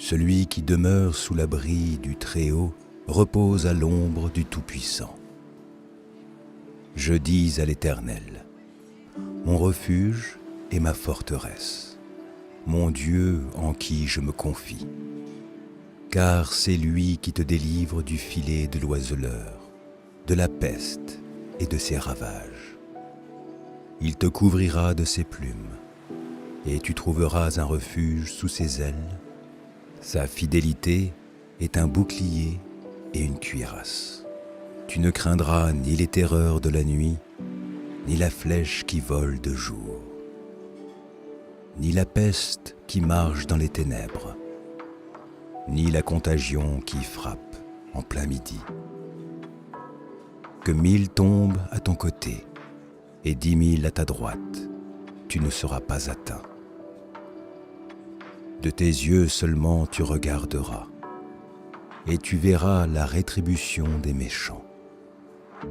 Celui qui demeure sous l'abri du Très-Haut repose à l'ombre du Tout-Puissant. Je dis à l'Éternel, mon refuge et ma forteresse, mon Dieu en qui je me confie. Car c'est lui qui te délivre du filet de l'oiseleur, de la peste et de ses ravages. Il te couvrira de ses plumes, et tu trouveras un refuge sous ses ailes. Sa fidélité est un bouclier et une cuirasse. Tu ne craindras ni les terreurs de la nuit, ni la flèche qui vole de jour, ni la peste qui marche dans les ténèbres, ni la contagion qui frappe en plein midi. Que 1000 tombent à ton côté et 10 000 à ta droite, tu ne seras pas atteint. De tes yeux seulement tu regarderas, et tu verras la rétribution des méchants.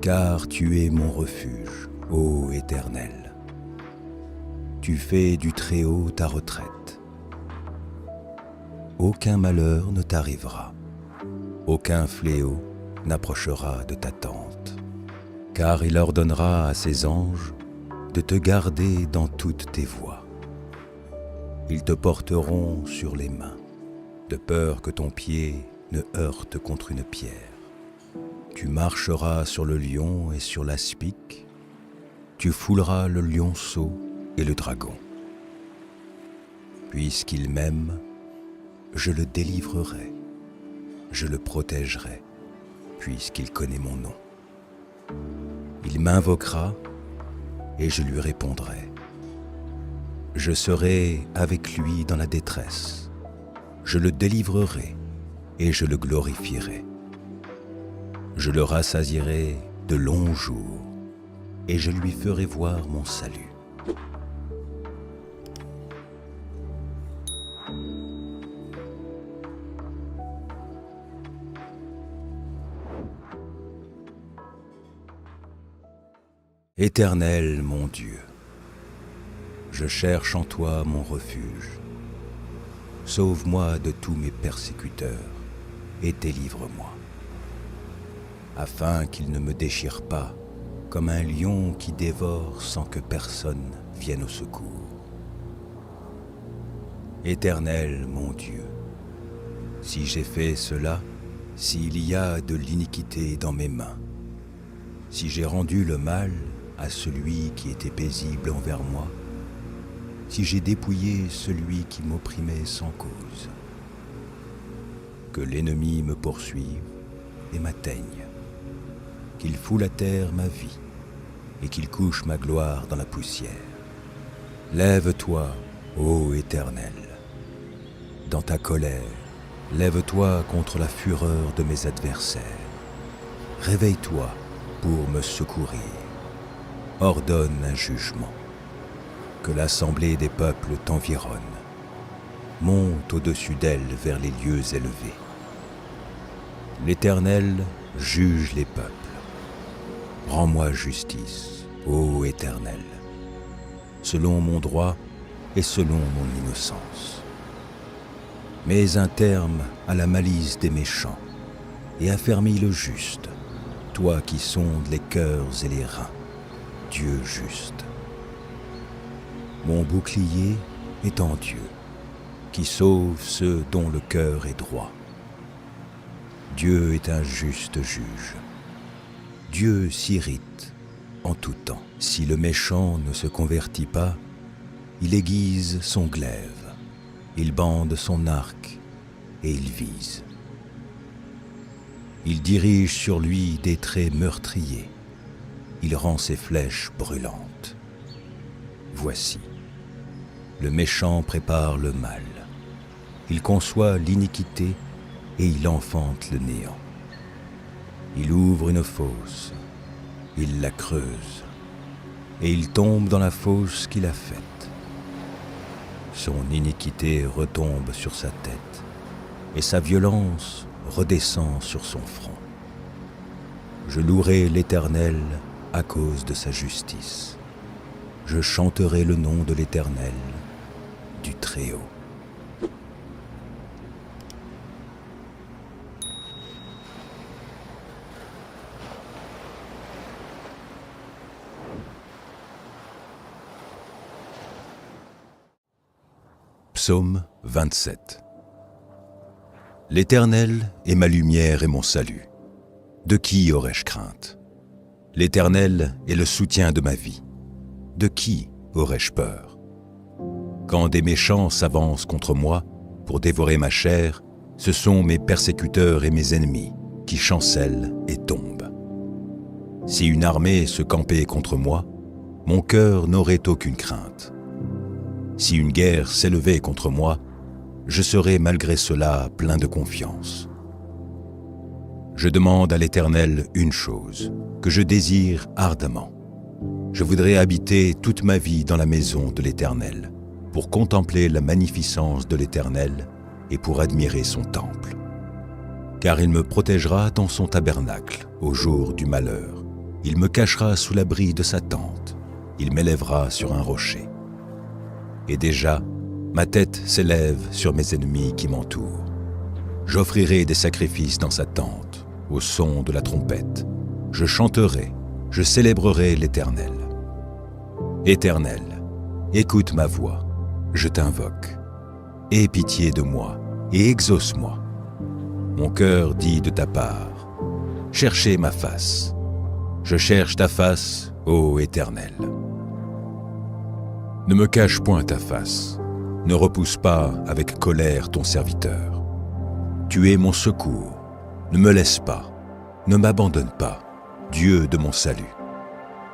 Car tu es mon refuge, ô Éternel. Tu fais du Très-Haut ta retraite. Aucun malheur ne t'arrivera, aucun fléau n'approchera de ta tente. Car il ordonnera à ses anges de te garder dans toutes tes voies. Ils te porteront sur les mains, de peur que ton pied ne heurte contre une pierre. Tu marcheras sur le lion et sur l'aspic, tu fouleras le lionceau et le dragon. Puisqu'il m'aime, je le délivrerai, je le protégerai, puisqu'il connaît mon nom. Il m'invoquera et je lui répondrai. Je serai avec lui dans la détresse, je le délivrerai et je le glorifierai. Je le rassasierai de longs jours et je lui ferai voir mon salut. Éternel mon Dieu, je cherche en toi mon refuge. Sauve-moi de tous mes persécuteurs et délivre-moi, afin qu'ils ne me déchirent pas comme un lion qui dévore sans que personne vienne au secours. Éternel mon Dieu, si j'ai fait cela, s'il y a de l'iniquité dans mes mains, si j'ai rendu le mal à celui qui était paisible envers moi, si j'ai dépouillé celui qui m'opprimait sans cause, que l'ennemi me poursuive et m'atteigne, qu'il foule à terre ma vie et qu'il couche ma gloire dans la poussière. Lève-toi, ô Éternel, dans ta colère, lève-toi contre la fureur de mes adversaires. Réveille-toi pour me secourir. Ordonne un jugement. Que l'assemblée des peuples t'environne. Monte au-dessus d'elle vers les lieux élevés. L'Éternel juge les peuples. Rends-moi justice, ô Éternel, selon mon droit et selon mon innocence. Mets un terme à la malice des méchants et affermis le juste, toi qui sondes les cœurs et les reins, Dieu juste. Mon bouclier est en Dieu, qui sauve ceux dont le cœur est droit. Dieu est un juste juge. Dieu s'irrite en tout temps. Si le méchant ne se convertit pas, il aiguise son glaive, il bande son arc et il vise. Il dirige sur lui des traits meurtriers, il rend ses flèches brûlantes. Voici, le méchant prépare le mal, il conçoit l'iniquité et il enfante le néant. Il ouvre une fosse, il la creuse, et il tombe dans la fosse qu'il a faite. Son iniquité retombe sur sa tête, et sa violence redescend sur son front. Je louerai l'Éternel à cause de sa justice. Je chanterai le nom de l'Éternel, du Très-Haut. Psaume 27. L'Éternel est ma lumière et mon salut. De qui aurais-je crainte? L'Éternel est le soutien de ma vie. De qui aurais-je peur? Quand des méchants s'avancent contre moi pour dévorer ma chair, ce sont mes persécuteurs et mes ennemis qui chancellent et tombent. Si une armée se campait contre moi, mon cœur n'aurait aucune crainte. Si une guerre s'élevait contre moi, je serais malgré cela plein de confiance. Je demande à l'Éternel une chose, que je désire ardemment. Je voudrais habiter toute ma vie dans la maison de l'Éternel, pour contempler la magnificence de l'Éternel et pour admirer son temple. Car il me protégera dans son tabernacle au jour du malheur. Il me cachera sous l'abri de sa tente. Il m'élèvera sur un rocher. Et déjà, ma tête s'élève sur mes ennemis qui m'entourent. J'offrirai des sacrifices dans sa tente, au son de la trompette. Je chanterai, je célébrerai l'Éternel. Éternel, écoute ma voix, je t'invoque. Aie pitié de moi et exauce-moi. Mon cœur dit de ta part, cherchez ma face. Je cherche ta face, ô Éternel. Ne me cache point ta face, ne repousse pas avec colère ton serviteur. Tu es mon secours, ne me laisse pas, ne m'abandonne pas, Dieu de mon salut.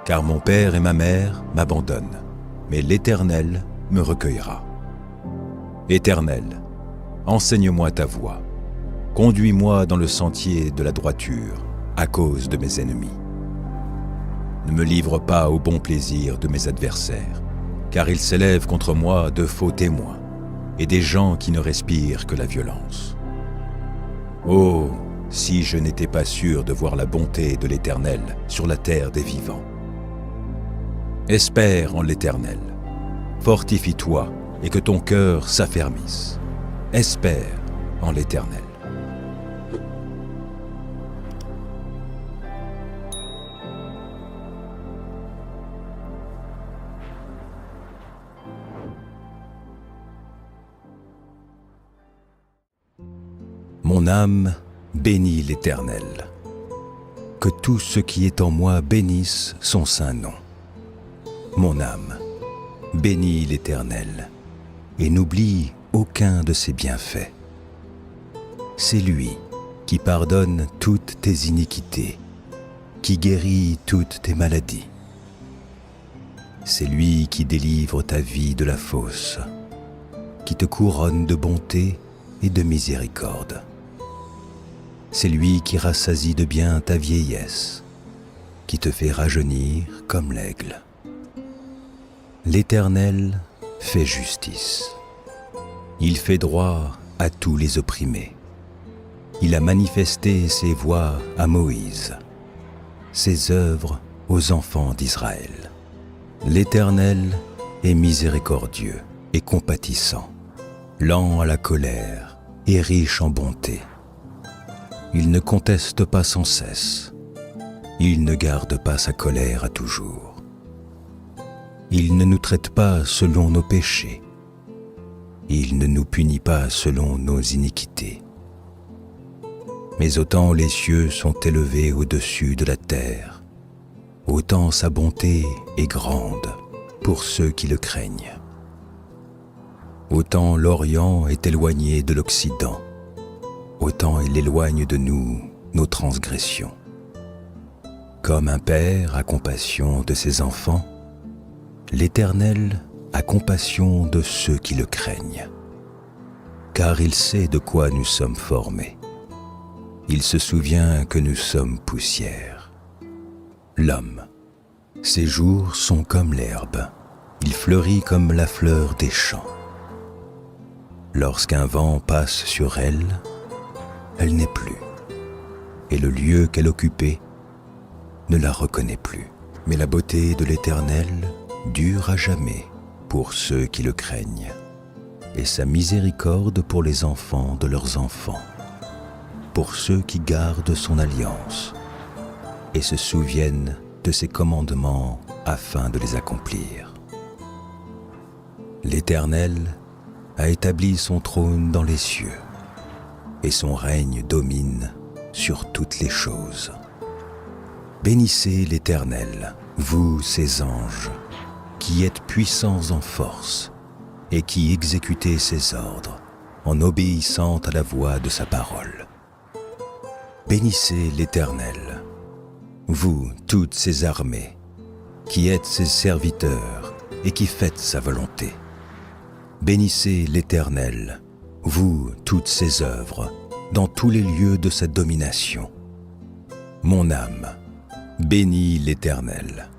Car mon père et ma mère m'abandonnent, mais l'Éternel me recueillera. Éternel, enseigne-moi ta voie, conduis-moi dans le sentier de la droiture à cause de mes ennemis. Ne me livre pas au bon plaisir de mes adversaires, car ils s'élèvent contre moi de faux témoins et des gens qui ne respirent que la violence. Oh, si je n'étais pas sûr de voir la bonté de l'Éternel sur la terre des vivants. Espère en l'Éternel, fortifie-toi et que ton cœur s'affermisse. Espère en l'Éternel. Mon âme bénit l'Éternel. Que tout ce qui est en moi bénisse son saint nom. Mon âme bénit l'Éternel et n'oublie aucun de ses bienfaits. C'est lui qui pardonne toutes tes iniquités, qui guérit toutes tes maladies. C'est lui qui délivre ta vie de la fosse, qui te couronne de bonté et de miséricorde. C'est lui qui rassasie de bien ta vieillesse, qui te fait rajeunir comme l'aigle. L'Éternel fait justice. Il fait droit à tous les opprimés. Il a manifesté ses voies à Moïse, ses œuvres aux enfants d'Israël. L'Éternel est miséricordieux et compatissant, lent à la colère et riche en bonté. Il ne conteste pas sans cesse. Il ne garde pas sa colère à toujours. Il ne nous traite pas selon nos péchés. Il ne nous punit pas selon nos iniquités. Mais autant les cieux sont élevés au-dessus de la terre, autant sa bonté est grande pour ceux qui le craignent. Autant l'Orient est éloigné de l'Occident, autant il éloigne de nous nos transgressions. Comme un père a compassion de ses enfants, l'Éternel a compassion de ceux qui le craignent. Car il sait de quoi nous sommes formés. Il se souvient que nous sommes poussière. L'homme, ses jours sont comme l'herbe, il fleurit comme la fleur des champs. Lorsqu'un vent passe sur elle, elle n'est plus, et le lieu qu'elle occupait ne la reconnaît plus. Mais la beauté de l'Éternel dure à jamais pour ceux qui le craignent, et sa miséricorde pour les enfants de leurs enfants, pour ceux qui gardent son alliance et se souviennent de ses commandements afin de les accomplir. L'Éternel a établi son trône dans les cieux, et son règne domine sur toutes les choses. Bénissez l'Éternel, vous ses anges, qui êtes puissants en force, et qui exécutez ses ordres, en obéissant à la voix de sa parole. Bénissez l'Éternel, vous toutes ses armées, qui êtes ses serviteurs et qui faites sa volonté. Bénissez l'Éternel, vous toutes ses œuvres, dans tous les lieux de sa domination. Mon âme, bénis l'Éternel.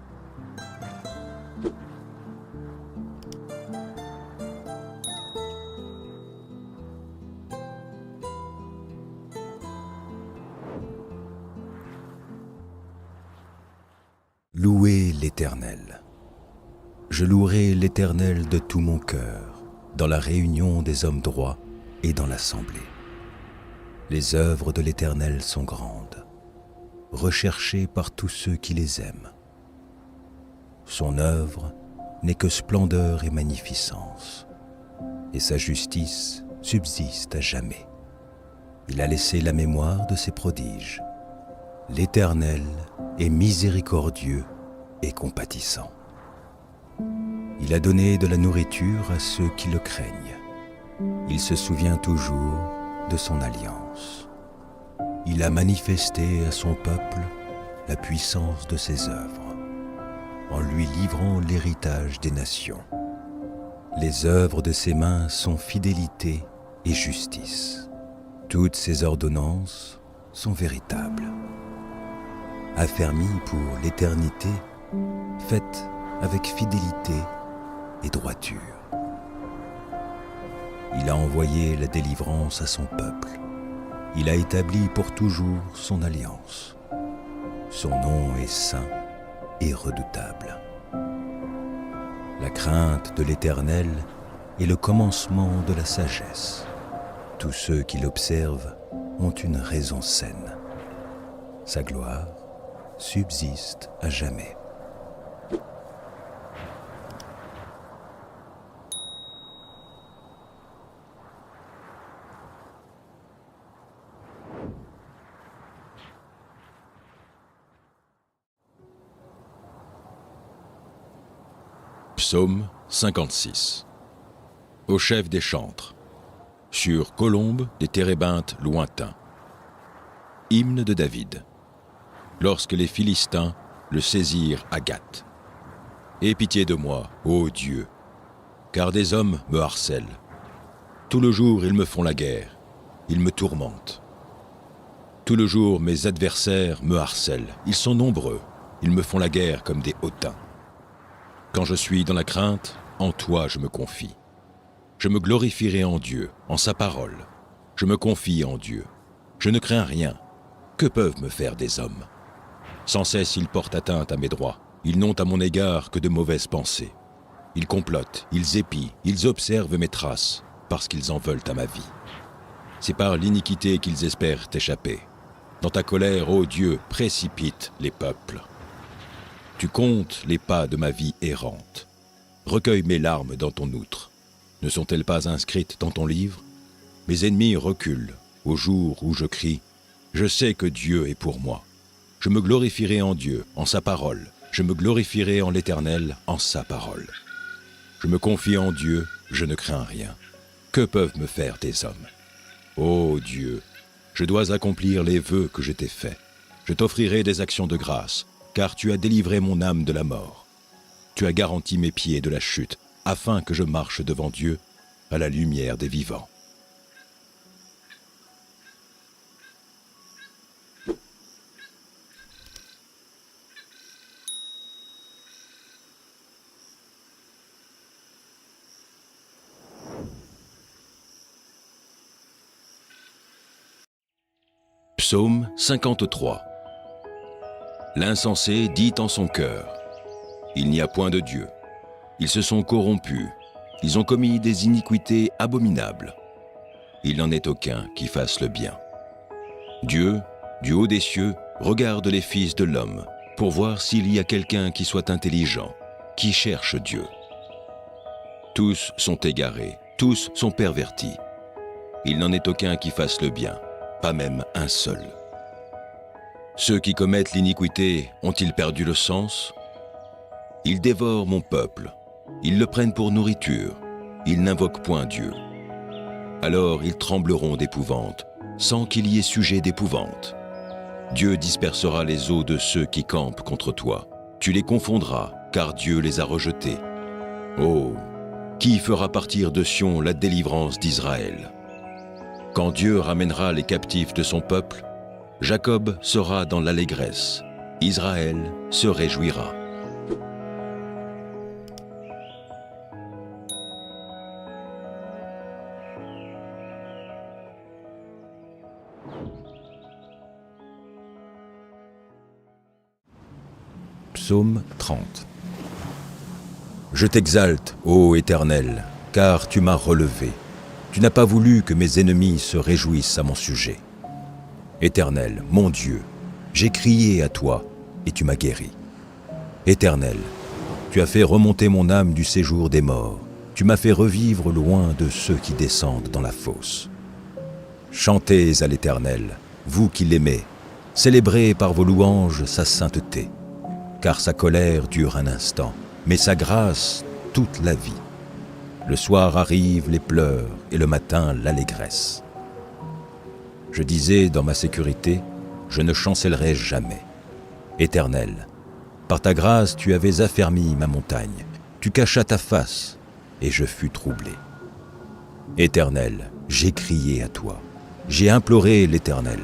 Louez l'Éternel. Je louerai l'Éternel de tout mon cœur, dans la réunion des hommes droits et dans l'assemblée. Les œuvres de l'Éternel sont grandes, recherchées par tous ceux qui les aiment. Son œuvre n'est que splendeur et magnificence, et sa justice subsiste à jamais. Il a laissé la mémoire de ses prodiges. L'Éternel est miséricordieux et compatissant. Il a donné de la nourriture à ceux qui le craignent. Il se souvient toujours de son alliance. Il a manifesté à son peuple la puissance de ses œuvres, en lui livrant l'héritage des nations. Les œuvres de ses mains sont fidélité et justice. Toutes ses ordonnances sont véritables. Affermies pour l'éternité, faites avec fidélité et droiture. Il a envoyé la délivrance à son peuple. Il a établi pour toujours son alliance. Son nom est saint et redoutable. La crainte de l'Éternel est le commencement de la sagesse. Tous ceux qui l'observent ont une raison saine. Sa gloire subsiste à jamais. Psaume 56. Au chef des chantres, sur colombes des térébinthes lointains. Hymne de David. Lorsque les Philistins le saisirent à Gath. Aie pitié de moi, ô Dieu, car des hommes me harcèlent. Tout le jour ils me font la guerre, ils me tourmentent. Tout le jour mes adversaires me harcèlent, ils sont nombreux, ils me font la guerre comme des hautains. Quand je suis dans la crainte, en toi je me confie. Je me glorifierai en Dieu, en sa parole. Je me confie en Dieu. Je ne crains rien. Que peuvent me faire des hommes? Sans cesse ils portent atteinte à mes droits. Ils n'ont à mon égard que de mauvaises pensées. Ils complotent, ils épient, ils observent mes traces, parce qu'ils en veulent à ma vie. C'est par l'iniquité qu'ils espèrent échapper. Dans ta colère, ô Dieu, précipite les peuples. Tu comptes les pas de ma vie errante. Recueille mes larmes dans ton outre. Ne sont-elles pas inscrites dans ton livre? Mes ennemis reculent au jour où je crie. Je sais que Dieu est pour moi. Je me glorifierai en Dieu, en sa parole. Je me glorifierai en l'Éternel, en sa parole. Je me confie en Dieu, je ne crains rien. Que peuvent me faire des hommes? Ô Dieu, je dois accomplir les vœux que je t'ai faits. Je t'offrirai des actions de grâce, car tu as délivré mon âme de la mort. Tu as garanti mes pieds de la chute, afin que je marche devant Dieu à la lumière des vivants. Psaume 53. L'insensé dit en son cœur: il n'y a point de Dieu. Ils se sont corrompus, ils ont commis des iniquités abominables. Il n'en est aucun qui fasse le bien. Dieu, du haut des cieux, regarde les fils de l'homme, pour voir s'il y a quelqu'un qui soit intelligent, qui cherche Dieu. Tous sont égarés, Tous sont pervertis. Il n'en est aucun qui fasse le bien, pas même un seul. Ceux qui commettent l'iniquité ont-ils perdu le sens? Ils dévorent mon peuple, ils le prennent pour nourriture, ils n'invoquent point Dieu. Alors ils trembleront d'épouvante, sans qu'il y ait sujet d'épouvante. Dieu dispersera les eaux de ceux qui campent contre toi. Tu les confondras, car Dieu les a rejetés. Oh, qui fera partir de Sion la délivrance d'Israël? Quand Dieu ramènera les captifs de son peuple, Jacob sera dans l'allégresse, Israël se réjouira. Psaume 30. Je t'exalte, ô Éternel, car tu m'as relevé. Tu n'as pas voulu que mes ennemis se réjouissent à mon sujet. Éternel, mon Dieu, j'ai crié à toi et tu m'as guéri. Éternel, tu as fait remonter mon âme du séjour des morts. Tu m'as fait revivre loin de ceux qui descendent dans la fosse. Chantez à l'Éternel, vous qui l'aimez, célébrez par vos louanges sa sainteté. Car sa colère dure un instant, mais sa grâce toute la vie. Le soir arrivent les pleurs et le matin l'allégresse. Je disais dans ma sécurité, je ne chancellerai jamais. Éternel, par ta grâce tu avais affermi ma montagne, tu cachas ta face et je fus troublé. Éternel, j'ai crié à toi, j'ai imploré l'Éternel.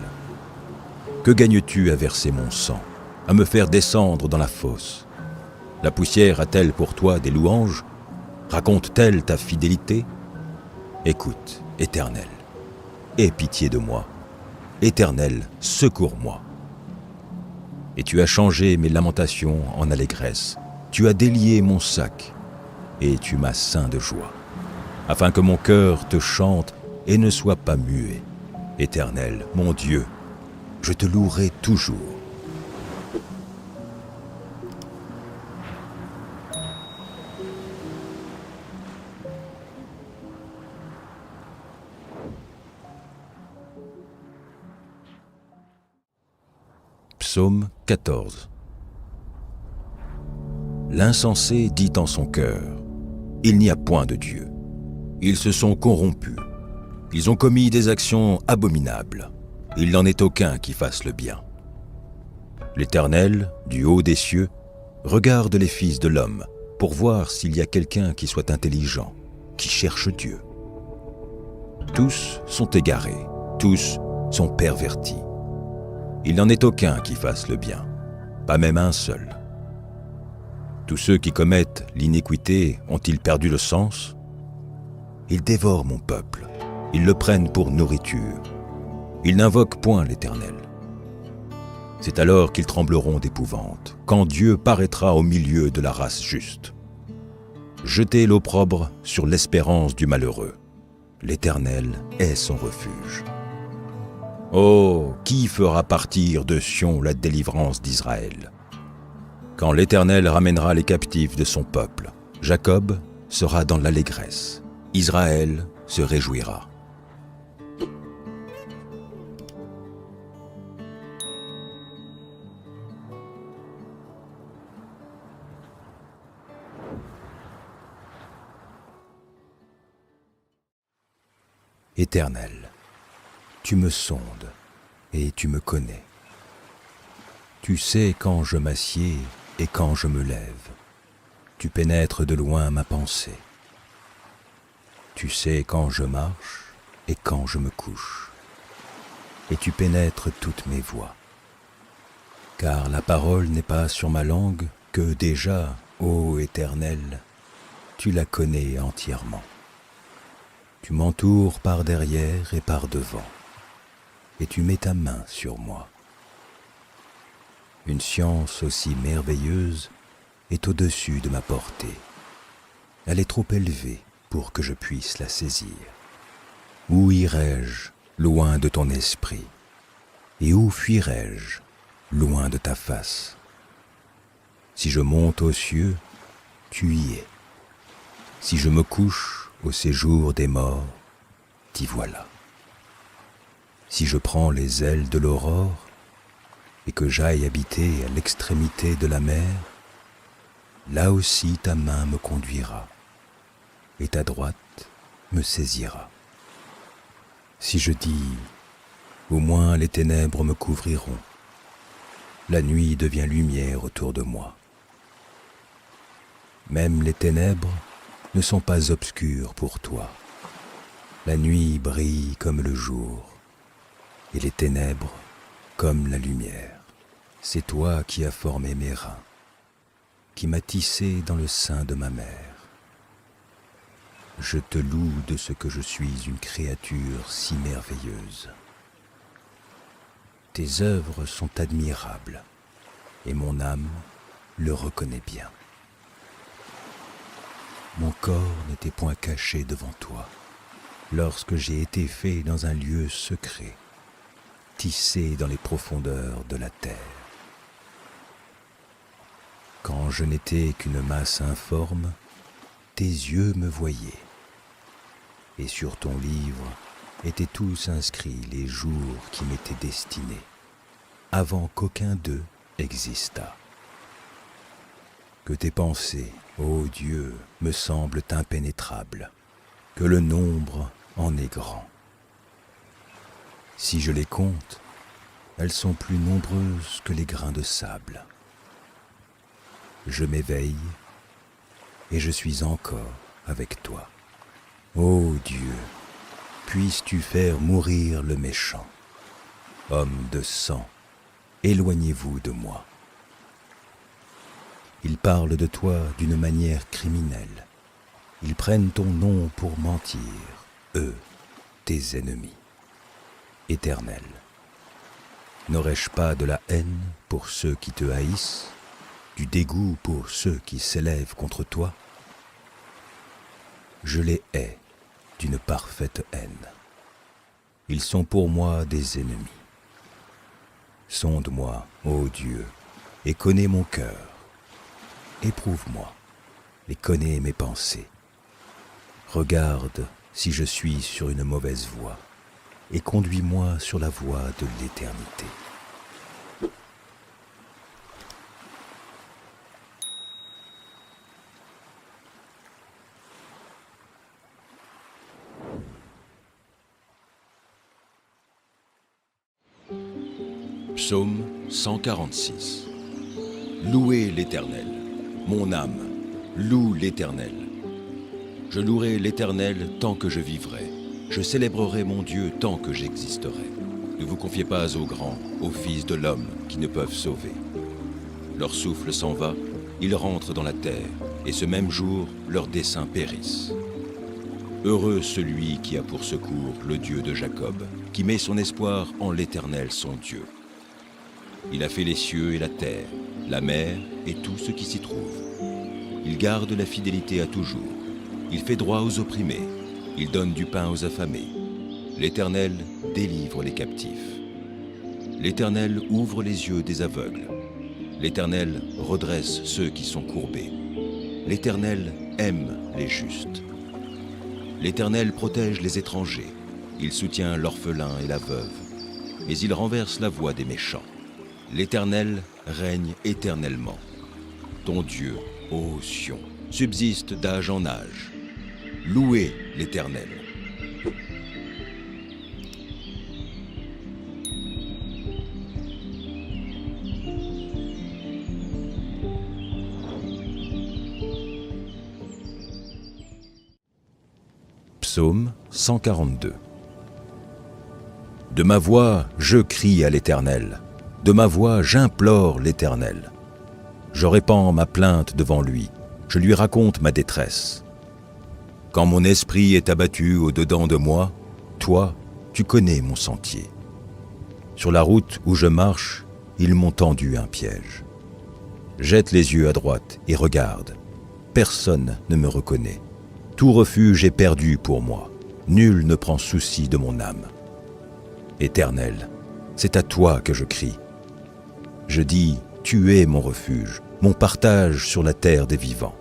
Que gagnes-tu à verser mon sang, à me faire descendre dans la fosse? La poussière a-t-elle pour toi des louanges? Raconte-t-elle ta fidélité? Écoute, Éternel, aie pitié de moi. Éternel, secours-moi. Et tu as changé mes lamentations en allégresse. Tu as délié mon sac et tu m'as ceint de joie, afin que mon cœur te chante et ne soit pas muet. Éternel, mon Dieu, je te louerai toujours. Psaume 14. L'insensé dit en son cœur, il n'y a point de Dieu. Ils se sont corrompus. Ils ont commis des actions abominables. Il n'en est aucun qui fasse le bien. L'Éternel, du haut des cieux, regarde les fils de l'homme pour voir s'il y a quelqu'un qui soit intelligent, qui cherche Dieu. Tous sont égarés, tous sont pervertis. Il n'en est aucun qui fasse le bien, pas même un seul. Tous ceux qui commettent l'iniquité ont-ils perdu le sens? Ils dévorent mon peuple, ils le prennent pour nourriture. Ils n'invoquent point l'Éternel. C'est alors qu'ils trembleront d'épouvante, quand Dieu paraîtra au milieu de la race juste. Jetez l'opprobre sur l'espérance du malheureux. L'Éternel est son refuge. Oh, qui fera partir de Sion la délivrance d'Israël? Quand l'Éternel ramènera les captifs de son peuple, Jacob sera dans l'allégresse, Israël se réjouira. Éternel, tu me sondes et tu me connais. Tu sais quand je m'assieds et quand je me lève. Tu pénètres de loin ma pensée. Tu sais quand je marche et quand je me couche. Et tu pénètres toutes mes voies. Car la parole n'est pas sur ma langue que déjà, ô Éternel, tu la connais entièrement. Tu m'entoures par derrière et par devant, et tu mets ta main sur moi. Une science aussi merveilleuse est au-dessus de ma portée. Elle est trop élevée pour que je puisse la saisir. Où irai-je loin de ton esprit? Et où fuirai-je loin de ta face? Si je monte aux cieux, tu y es. Si je me couche au séjour des morts, t'y voilà. Si je prends les ailes de l'aurore et que j'aille habiter à l'extrémité de la mer, là aussi ta main me conduira et ta droite me saisira. Si je dis, au moins les ténèbres me couvriront, la nuit devient lumière autour de moi. Même les ténèbres ne sont pas obscures pour toi. La nuit brille comme le jour, et les ténèbres comme la lumière. C'est toi qui as formé mes reins, qui m'as tissé dans le sein de ma mère. Je te loue de ce que je suis une créature si merveilleuse. Tes œuvres sont admirables, et mon âme le reconnaît bien. Mon corps n'était point caché devant toi, lorsque j'ai été fait dans un lieu secret, tissé dans les profondeurs de la terre. Quand je n'étais qu'une masse informe, tes yeux me voyaient, et sur ton livre étaient tous inscrits les jours qui m'étaient destinés, avant qu'aucun d'eux existât. Que tes pensées, ô Dieu, me semblent impénétrables, que le nombre en est grand. Si je les compte, elles sont plus nombreuses que les grains de sable. Je m'éveille et je suis encore avec toi. Ô Dieu, puisses-tu faire mourir le méchant. Homme de sang, éloignez-vous de moi. Ils parlent de toi d'une manière criminelle. Ils prennent ton nom pour mentir, eux, tes ennemis. Éternel, n'aurais-je pas de la haine pour ceux qui te haïssent, du dégoût pour ceux qui s'élèvent contre toi? Je les hais d'une parfaite haine. Ils sont pour moi des ennemis. Sonde-moi, ô Dieu, et connais mon cœur. Éprouve-moi et connais mes pensées. Regarde si je suis sur une mauvaise voie et conduis-moi sur la voie de l'éternité. Psaume 146. Louez l'Éternel, mon âme, loue l'Éternel. Je louerai l'Éternel tant que je vivrai. Je célébrerai mon Dieu tant que j'existerai. Ne vous confiez pas aux grands, aux fils de l'homme qui ne peuvent sauver. Leur souffle s'en va, ils rentrent dans la terre, et ce même jour, leurs desseins périssent. Heureux celui qui a pour secours le Dieu de Jacob, qui met son espoir en l'Éternel son Dieu. Il a fait les cieux et la terre, la mer et tout ce qui s'y trouve. Il garde la fidélité à toujours. Il fait droit aux opprimés. Il donne du pain aux affamés. L'Éternel délivre les captifs. L'Éternel ouvre les yeux des aveugles. L'Éternel redresse ceux qui sont courbés. L'Éternel aime les justes. L'Éternel protège les étrangers. Il soutient l'orphelin et la veuve. Mais il renverse la voie des méchants. L'Éternel règne éternellement. Ton Dieu, ô Sion, subsiste d'âge en âge. Louez l'Éternel. Psaume 142. De ma voix, je crie à l'Éternel. De ma voix, j'implore l'Éternel. Je répands ma plainte devant lui. Je lui raconte ma détresse. Quand mon esprit est abattu au-dedans de moi, toi, tu connais mon sentier. Sur la route où je marche, ils m'ont tendu un piège. Jette les yeux à droite et regarde. Personne ne me reconnaît. Tout refuge est perdu pour moi. Nul ne prend souci de mon âme. Éternel, c'est à toi que je crie. Je dis, tu es mon refuge, mon partage sur la terre des vivants.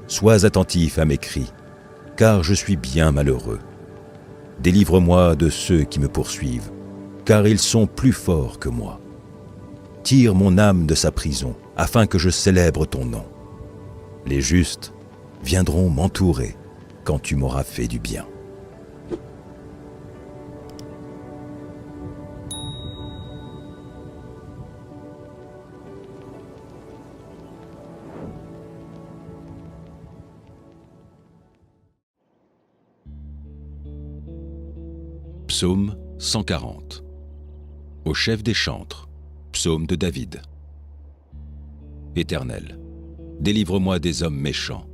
Sois attentif à mes cris, car je suis bien malheureux. Délivre-moi de ceux qui me poursuivent, car ils sont plus forts que moi. Tire mon âme de sa prison, afin que je célèbre ton nom. Les justes viendront m'entourer quand tu m'auras fait du bien. Psaume 140. Au chef des chantres, psaume de David. Éternel, délivre-moi des hommes méchants.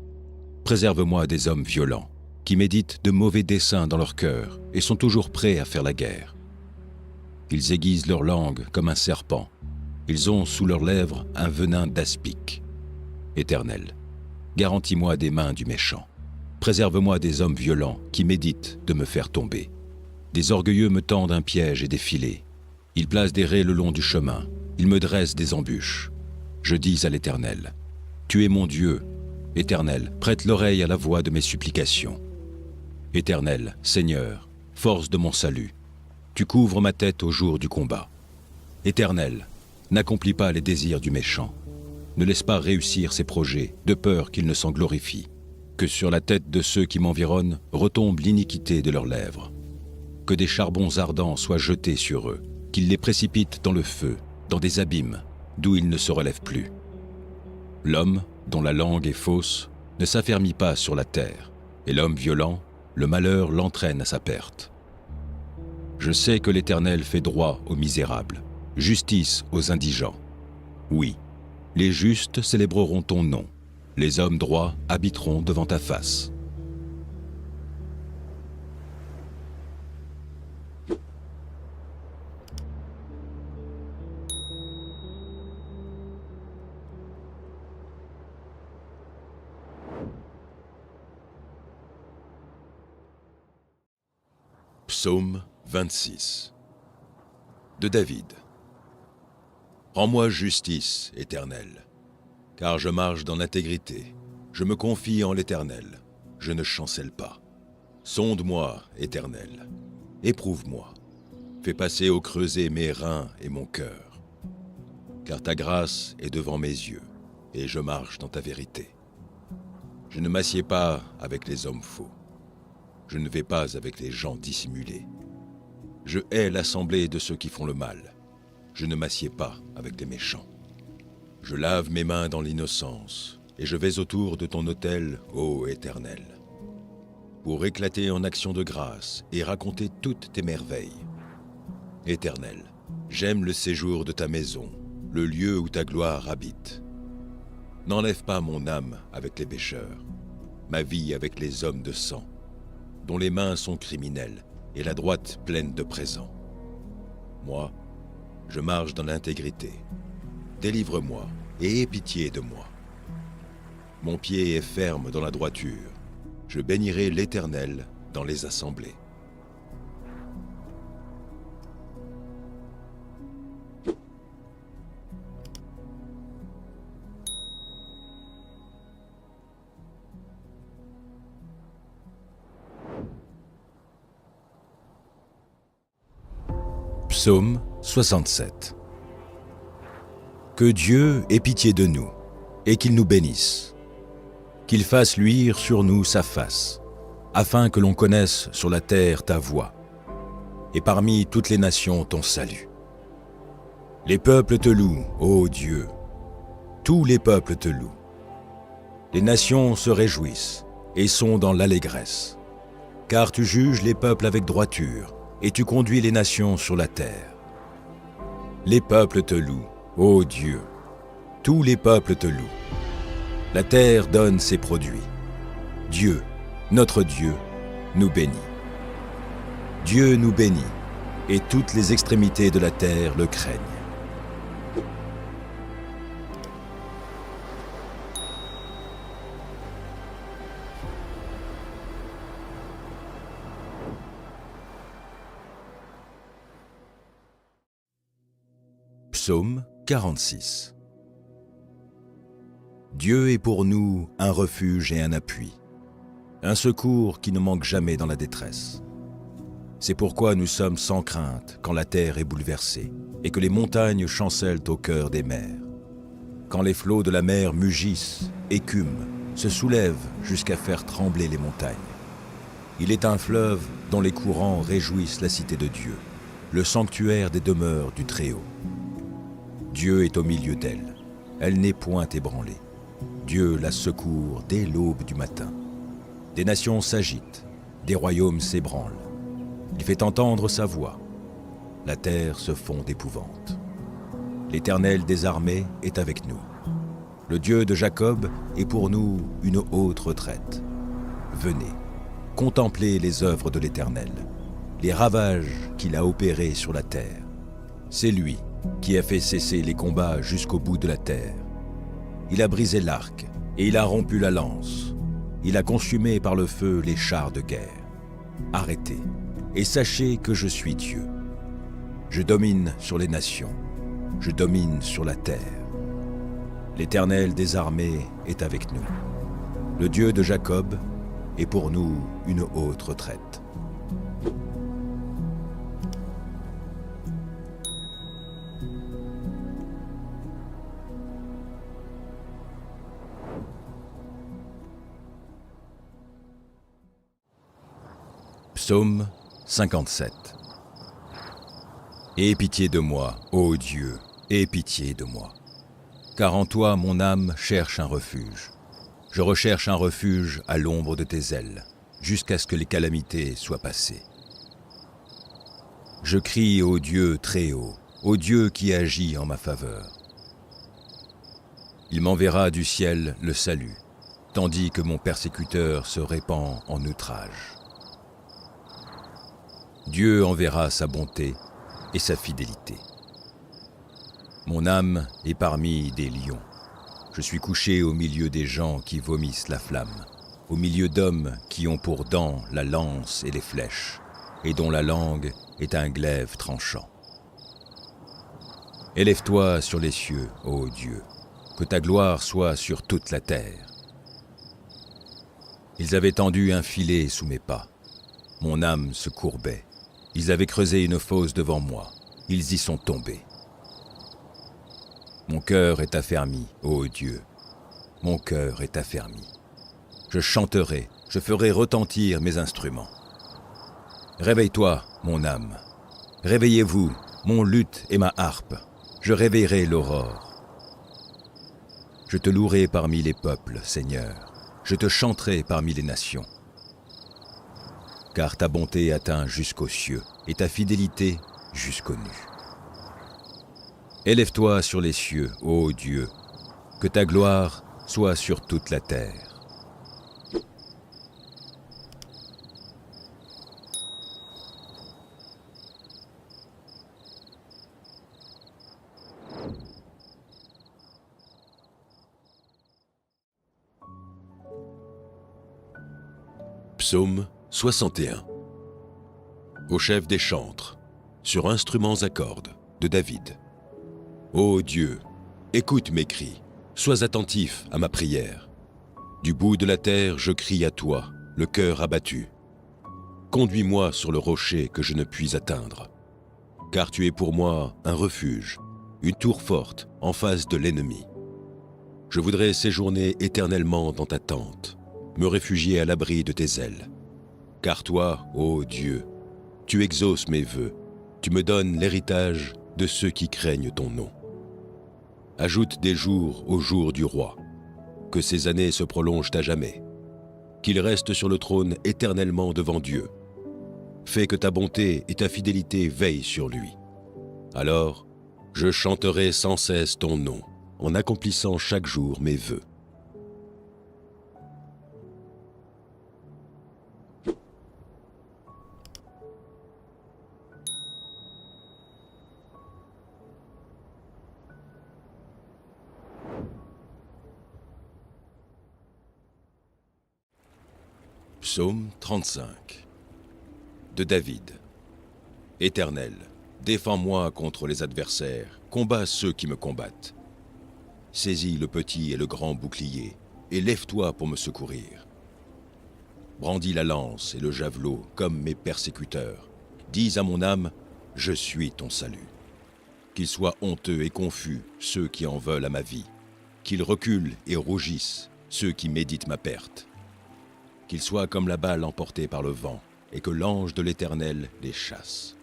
Préserve-moi des hommes violents, qui méditent de mauvais desseins dans leur cœur et sont toujours prêts à faire la guerre. Ils aiguisent leur langue comme un serpent. Ils ont sous leurs lèvres un venin d'aspic. Éternel, garantis-moi des mains du méchant. Préserve-moi des hommes violents qui méditent de me faire tomber. Des orgueilleux me tendent un piège et des filets. Ils placent des raies le long du chemin. Ils me dressent des embûches. Je dis à l'Éternel, « Tu es mon Dieu. Éternel, prête l'oreille à la voix de mes supplications. Éternel, Seigneur, force de mon salut, tu couvres ma tête au jour du combat. Éternel, n'accomplis pas les désirs du méchant. Ne laisse pas réussir ses projets, de peur qu'il ne s'en glorifie. Que sur la tête de ceux qui m'environnent retombe l'iniquité de leurs lèvres. Que des charbons ardents soient jetés sur eux, qu'ils les précipitent dans le feu, dans des abîmes, d'où ils ne se relèvent plus. L'homme, dont la langue est fausse, ne s'affermit pas sur la terre, et l'homme violent, le malheur l'entraîne à sa perte. Je sais que l'Éternel fait droit aux misérables, justice aux indigents. Oui, les justes célébreront ton nom, les hommes droits habiteront devant ta face. Psaume 26 de David. Rends-moi justice, Éternel, car je marche dans l'intégrité. Je me confie en l'Éternel, je ne chancelle pas. Sonde-moi, Éternel, éprouve-moi. Fais passer au creuset mes reins et mon cœur. Car ta grâce est devant mes yeux, et je marche dans ta vérité. Je ne m'assieds pas avec les hommes faux. Je ne vais pas avec les gens dissimulés. Je hais l'assemblée de ceux qui font le mal. Je ne m'assieds pas avec les méchants. Je lave mes mains dans l'innocence, et je vais autour de ton autel, ô Éternel, pour éclater en action de grâce et raconter toutes tes merveilles. Éternel, j'aime le séjour de ta maison, le lieu où ta gloire habite. N'enlève pas mon âme avec les pécheurs, ma vie avec les hommes de sang, dont les mains sont criminelles et la droite pleine de présents. Moi, je marche dans l'intégrité. Délivre-moi et aie pitié de moi. Mon pied est ferme dans la droiture. Je bénirai l'Éternel dans les assemblées. Psaume 67. Que Dieu ait pitié de nous, et qu'il nous bénisse. Qu'il fasse luire sur nous sa face, afin que l'on connaisse sur la terre ta voie, et parmi toutes les nations ton salut. Les peuples te louent, ô Dieu, tous les peuples te louent. Les nations se réjouissent et sont dans l'allégresse, car tu juges les peuples avec droiture, et tu conduis les nations sur la terre. Les peuples te louent, ô Dieu, tous les peuples te louent. La terre donne ses produits. Dieu, notre Dieu, nous bénit. Dieu nous bénit, et toutes les extrémités de la terre le craignent. Psaume 46. Dieu est pour nous un refuge et un appui, un secours qui ne manque jamais dans la détresse. C'est pourquoi nous sommes sans crainte quand la terre est bouleversée et que les montagnes chancellent au cœur des mers. Quand les flots de la mer mugissent, écument, se soulèvent jusqu'à faire trembler les montagnes. Il est un fleuve dont les courants réjouissent la cité de Dieu, le sanctuaire des demeures du Très-Haut. Dieu est au milieu d'elle, elle n'est point ébranlée. Dieu la secourt dès l'aube du matin. Des nations s'agitent, des royaumes s'ébranlent. Il fait entendre sa voix. La terre se fond d'épouvante. L'Éternel des armées est avec nous. Le Dieu de Jacob est pour nous une haute retraite. Venez, contemplez les œuvres de l'Éternel, les ravages qu'il a opérés sur la terre. C'est lui qui a fait cesser les combats jusqu'au bout de la terre. Il a brisé l'arc et il a rompu la lance. Il a consumé par le feu les chars de guerre. Arrêtez et sachez que je suis Dieu. Je domine sur les nations, je domine sur la terre. L'Éternel des armées est avec nous. Le Dieu de Jacob est pour nous une haute retraite. Psaume 57. Aie pitié de moi, ô Dieu, aie pitié de moi. Car en toi mon âme cherche un refuge. Je recherche un refuge à l'ombre de tes ailes, jusqu'à ce que les calamités soient passées. Je crie au Dieu très haut, au Dieu qui agit en ma faveur. Il m'enverra du ciel le salut, tandis que mon persécuteur se répand en outrage. Dieu enverra sa bonté et sa fidélité. Mon âme est parmi des lions. Je suis couché au milieu des gens qui vomissent la flamme, au milieu d'hommes qui ont pour dents la lance et les flèches, et dont la langue est un glaive tranchant. Élève-toi sur les cieux, ô Dieu, que ta gloire soit sur toute la terre. Ils avaient tendu un filet sous mes pas. Mon âme se courbait. Ils avaient creusé une fosse devant moi. Ils y sont tombés. Mon cœur est affermi, ô Dieu. Mon cœur est affermi. Je chanterai, je ferai retentir mes instruments. Réveille-toi, mon âme. Réveillez-vous, mon luth et ma harpe. Je réveillerai l'aurore. Je te louerai parmi les peuples, Seigneur. Je te chanterai parmi les nations. Car ta bonté atteint jusqu'aux cieux et ta fidélité jusqu'aux nues. Élève-toi sur les cieux, ô Dieu, que ta gloire soit sur toute la terre. Psaume 61. Au chef des chantres, sur instruments à cordes, de David. Ô Dieu, écoute mes cris, sois attentif à ma prière. Du bout de la terre, je crie à toi, le cœur abattu. Conduis-moi sur le rocher que je ne puis atteindre, car tu es pour moi un refuge, une tour forte en face de l'ennemi. Je voudrais séjourner éternellement dans ta tente, me réfugier à l'abri de tes ailes. Car toi, ô Dieu, tu exauces mes vœux, tu me donnes l'héritage de ceux qui craignent ton nom. Ajoute des jours aux jours du roi, que ses années se prolongent à jamais, qu'il reste sur le trône éternellement devant Dieu. Fais que ta bonté et ta fidélité veillent sur lui. Alors, je chanterai sans cesse ton nom, en accomplissant chaque jour mes vœux. Psaume 35. De David. Éternel, défends-moi contre les adversaires, combats ceux qui me combattent. Saisis le petit et le grand bouclier, et lève-toi pour me secourir. brandis la lance et le javelot comme mes persécuteurs. Dis à mon âme, je suis ton salut. Qu'ils soient honteux et confus ceux qui en veulent à ma vie. Qu'ils reculent et rougissent ceux qui méditent ma perte. Qu'ils soient comme la balle emportée par le vent, et que l'ange de l'Éternel les chasse.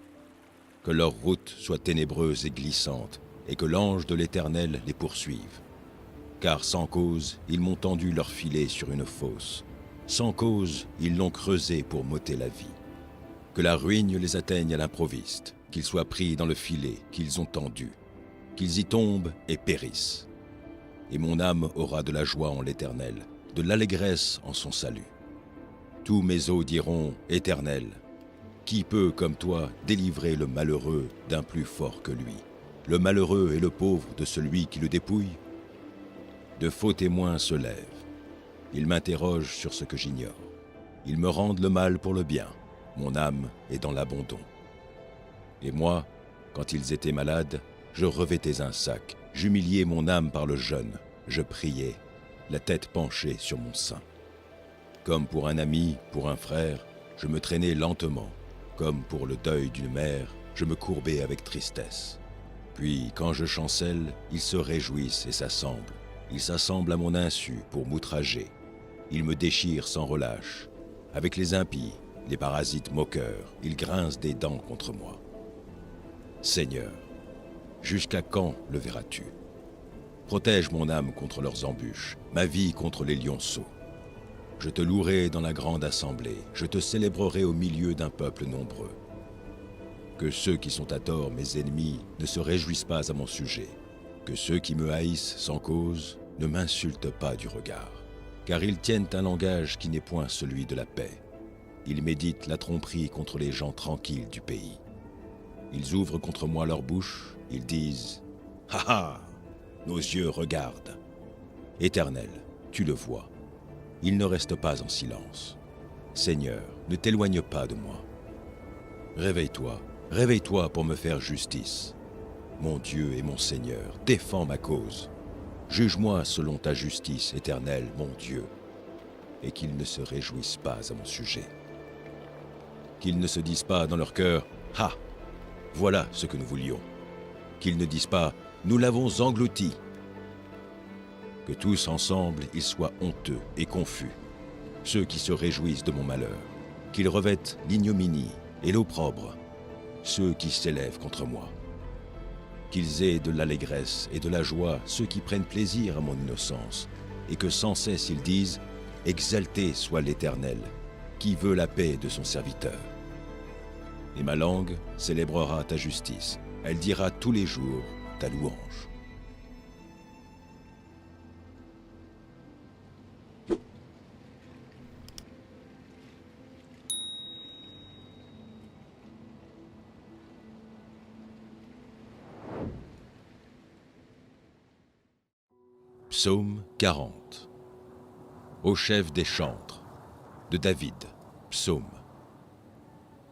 Que leur route soit ténébreuse et glissante, et que l'ange de l'Éternel les poursuive. Car sans cause, ils m'ont tendu leur filet sur une fosse. Sans cause, ils l'ont creusé pour m'ôter la vie. Que la ruine les atteigne à l'improviste, qu'ils soient pris dans le filet qu'ils ont tendu, qu'ils y tombent et périssent. Et mon âme aura de la joie en l'Éternel, de l'allégresse en son salut. Tous mes os diront, Éternel, qui peut, comme toi, délivrer le malheureux d'un plus fort que lui, le malheureux et le pauvre de celui qui le dépouille? De faux témoins se lèvent. Ils m'interrogent sur ce que j'ignore. Ils me rendent le mal pour le bien. Mon âme est dans l'abandon. Et moi, quand ils étaient malades, je revêtais un sac. J'humiliais mon âme par le jeûne. Je priais, la tête penchée sur mon sein. Comme pour un ami, pour un frère, je me traînais lentement. Comme pour le deuil d'une mère, je me courbais avec tristesse. Puis, quand je chancelle, ils se réjouissent et s'assemblent. Ils s'assemblent à mon insu pour m'outrager. Ils me déchirent sans relâche. Avec les impies, les parasites moqueurs, ils grincent des dents contre moi. Seigneur, jusqu'à quand le verras-tu? Protège mon âme contre leurs embûches, ma vie contre les lionceaux. Je te louerai dans la grande assemblée, je te célébrerai au milieu d'un peuple nombreux. Que ceux qui sont à tort mes ennemis ne se réjouissent pas à mon sujet. Que ceux qui me haïssent sans cause ne m'insultent pas du regard. Car ils tiennent un langage qui n'est point celui de la paix. Ils méditent la tromperie contre les gens tranquilles du pays. Ils ouvrent contre moi leur bouche, ils disent « Ha ha ! Nos yeux regardent. Éternel, tu le vois. Il ne reste pas en silence. Seigneur, ne t'éloigne pas de moi. Réveille-toi, réveille-toi pour me faire justice. Mon Dieu et mon Seigneur, défends ma cause. Juge-moi selon ta justice, Éternel, mon Dieu, et qu'ils ne se réjouissent pas à mon sujet. Qu'ils ne se disent pas dans leur cœur « Ha ! Voilà ce que nous voulions !» Qu'ils ne disent pas « Nous l'avons englouti !» Que tous ensemble ils soient honteux et confus, ceux qui se réjouissent de mon malheur, qu'ils revêtent l'ignominie et l'opprobre, ceux qui s'élèvent contre moi. Qu'ils aient de l'allégresse et de la joie ceux qui prennent plaisir à mon innocence, et que sans cesse ils disent « Exalté soit l'Éternel, qui veut la paix de son serviteur. » Et ma langue célébrera ta justice, elle dira tous les jours ta louange. Psaume 40. Au chef des chantres, de David, psaume.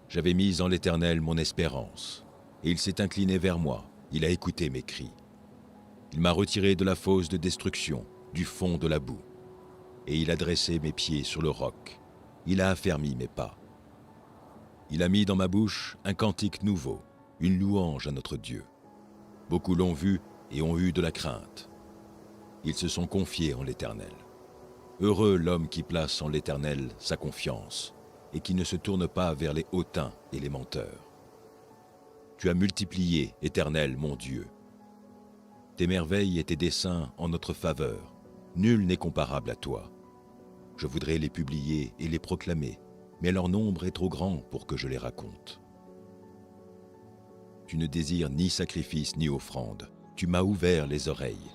J'avais mis en l'Éternel mon espérance, et il s'est incliné vers moi, il a écouté mes cris. Il m'a retiré de la fosse de destruction, du fond de la boue, et il a dressé mes pieds sur le roc, il a affermi mes pas. Il a mis dans ma bouche un cantique nouveau, une louange à notre Dieu. Beaucoup l'ont vu et ont eu de la crainte. Ils se sont confiés en l'Éternel. Heureux l'homme qui place en l'Éternel sa confiance et qui ne se tourne pas vers les hautains et les menteurs. Tu as multiplié, Éternel, mon Dieu. Tes merveilles et tes desseins en notre faveur, nul n'est comparable à toi. Je voudrais les publier et les proclamer, mais leur nombre est trop grand pour que je les raconte. Tu ne désires ni sacrifice ni offrande, tu m'as ouvert les oreilles.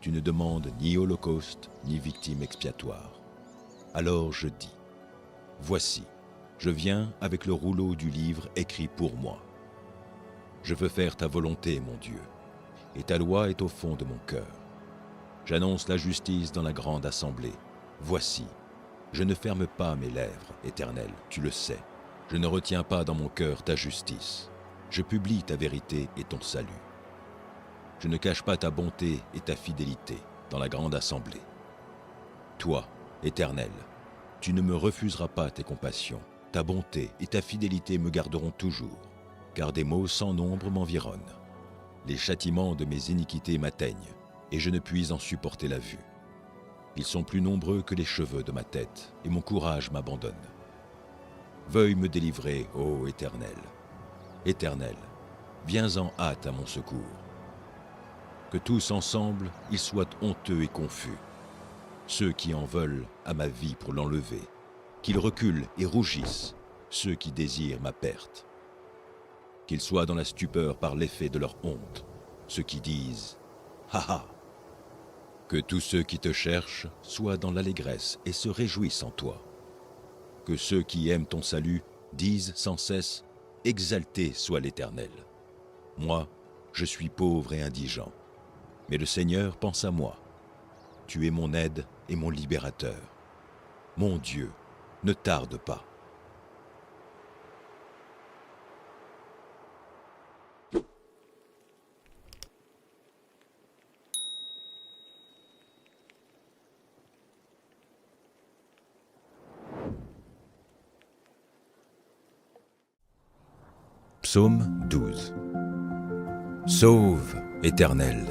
Tu ne demandes ni holocauste, ni victime expiatoire. Alors je dis, voici, je viens avec le rouleau du livre écrit pour moi. Je veux faire ta volonté, mon Dieu, et ta loi est au fond de mon cœur. J'annonce la justice dans la grande assemblée. Voici, je ne ferme pas mes lèvres, Éternel, tu le sais. Je ne retiens pas dans mon cœur ta justice. Je publie ta vérité et ton salut. Je ne cache pas ta bonté et ta fidélité dans la grande assemblée. Toi, Éternel, Tu ne me refuseras pas tes compassions. Ta bonté et ta fidélité me garderont toujours, car des maux sans nombre m'environnent. Les châtiments de mes iniquités m'atteignent, et je ne puis en supporter la vue. Ils sont plus nombreux que les cheveux de ma tête, et mon courage m'abandonne. Veuille me délivrer, ô Éternel. Éternel, viens en hâte à mon secours. Que tous ensemble, ils soient honteux et confus. Ceux qui en veulent à ma vie pour l'enlever, qu'ils reculent et rougissent, ceux qui désirent ma perte. Qu'ils soient dans la stupeur par l'effet de leur honte, ceux qui disent « Ha ha !» Que tous ceux qui te cherchent soient dans l'allégresse et se réjouissent en toi. Que ceux qui aiment ton salut disent sans cesse « Exalté soit l'Éternel !» Moi, je suis pauvre et indigent, mais le Seigneur pense à moi. Tu es mon aide et mon libérateur. Mon Dieu, ne tarde pas. Psaume 12. Sauve, Éternel,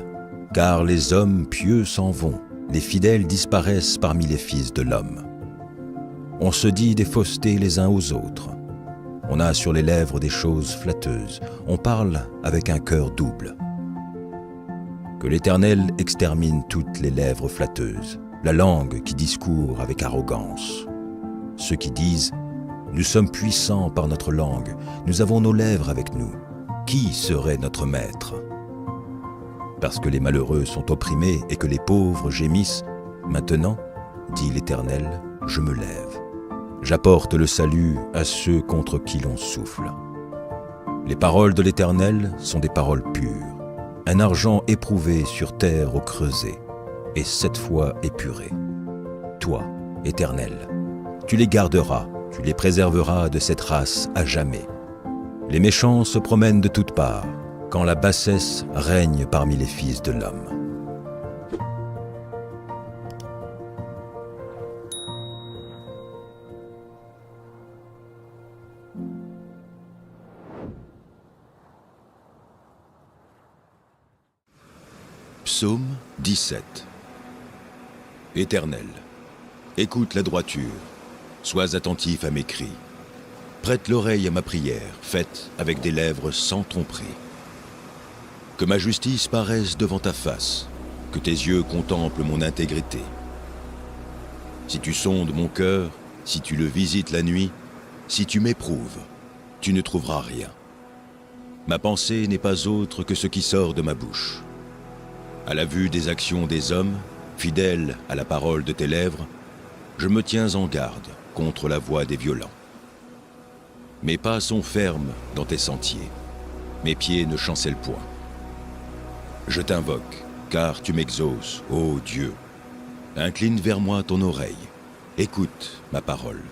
car les hommes pieux s'en vont, les fidèles disparaissent parmi les fils de l'homme. On se dit des faussetés les uns aux autres. On a sur les lèvres des choses flatteuses. On parle avec un cœur double. Que l'Éternel extermine toutes les lèvres flatteuses, la langue qui discourt avec arrogance. Ceux qui disent « Nous sommes puissants par notre langue, nous avons nos lèvres avec nous. Qui serait notre maître ?» Parce que les malheureux sont opprimés et que les pauvres gémissent, maintenant, dit l'Éternel, je me lève. J'apporte le salut à ceux contre qui l'on souffle. Les paroles de l'Éternel sont des paroles pures, un argent éprouvé sur terre au creuset, et 7 fois épuré. Toi, Éternel, tu les garderas, tu les préserveras de cette race à jamais. Les méchants se promènent de toutes parts, quand la bassesse règne parmi les fils de l'homme. Psaume 17. Éternel, écoute la droiture, sois attentif à mes cris. Prête l'oreille à ma prière, faite avec des lèvres sans tromperie. Que ma justice paraisse devant ta face, que tes yeux contemplent mon intégrité. Si tu sondes mon cœur, si tu le visites la nuit, si tu m'éprouves, tu ne trouveras rien. Ma pensée n'est pas autre que ce qui sort de ma bouche. À la vue des actions des hommes, fidèles à la parole de tes lèvres, je me tiens en garde contre la voix des violents. Mes pas sont fermes dans tes sentiers, mes pieds ne chancellent point. Je t'invoque, car tu m'exauces, ô Dieu. Incline vers moi ton oreille, écoute ma parole.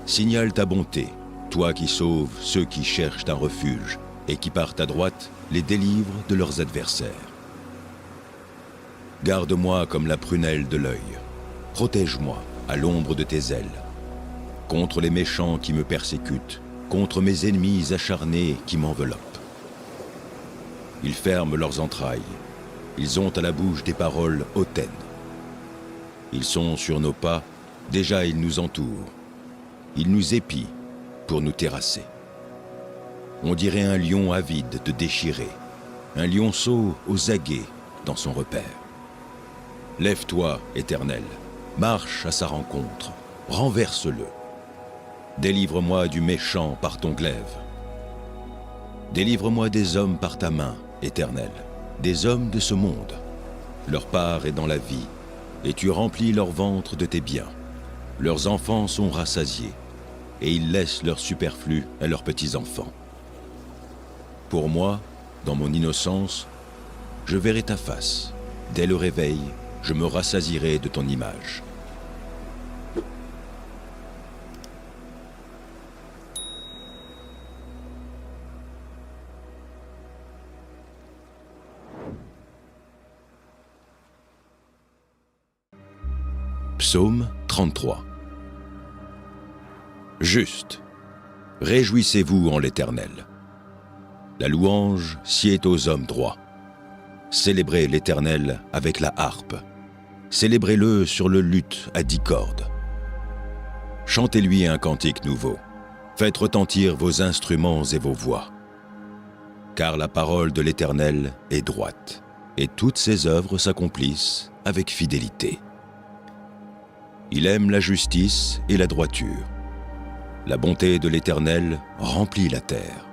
Signale ta bonté, toi qui sauves ceux qui cherchent un refuge et qui par ta droite les délivres de leurs adversaires. Garde-moi comme la prunelle de l'œil, protège-moi à l'ombre de tes ailes. Contre les méchants qui me persécutent, contre mes ennemis acharnés qui m'enveloppent. Ils ferment leurs entrailles, ils ont à la bouche des paroles hautaines. Ils sont sur nos pas, déjà ils nous entourent. Ils nous épient pour nous terrasser. On dirait un lion avide de déchirer, un lionceau aux aguets dans son repère. Lève-toi, Éternel, marche à sa rencontre, renverse-le. Délivre-moi du méchant par ton glaive. Délivre-moi des hommes par ta main, Éternel, des hommes de ce monde. Leur part est dans la vie, et tu remplis leur ventre de tes biens. Leurs enfants sont rassasiés, et ils laissent leur superflu à leurs petits-enfants. Pour moi, dans mon innocence, je verrai ta face. Dès le réveil, je me rassasierai de ton image. Psaume 30. 33. Juste, réjouissez-vous en l'Éternel. La louange sied aux hommes droits. Célébrez l'Éternel avec la harpe. Célébrez-le sur le luth à 10 cordes. Chantez-lui un cantique nouveau. Faites retentir vos instruments et vos voix. Car la parole de l'Éternel est droite, et toutes ses œuvres s'accomplissent avec fidélité. Il aime la justice et la droiture. La bonté de l'Éternel remplit la terre.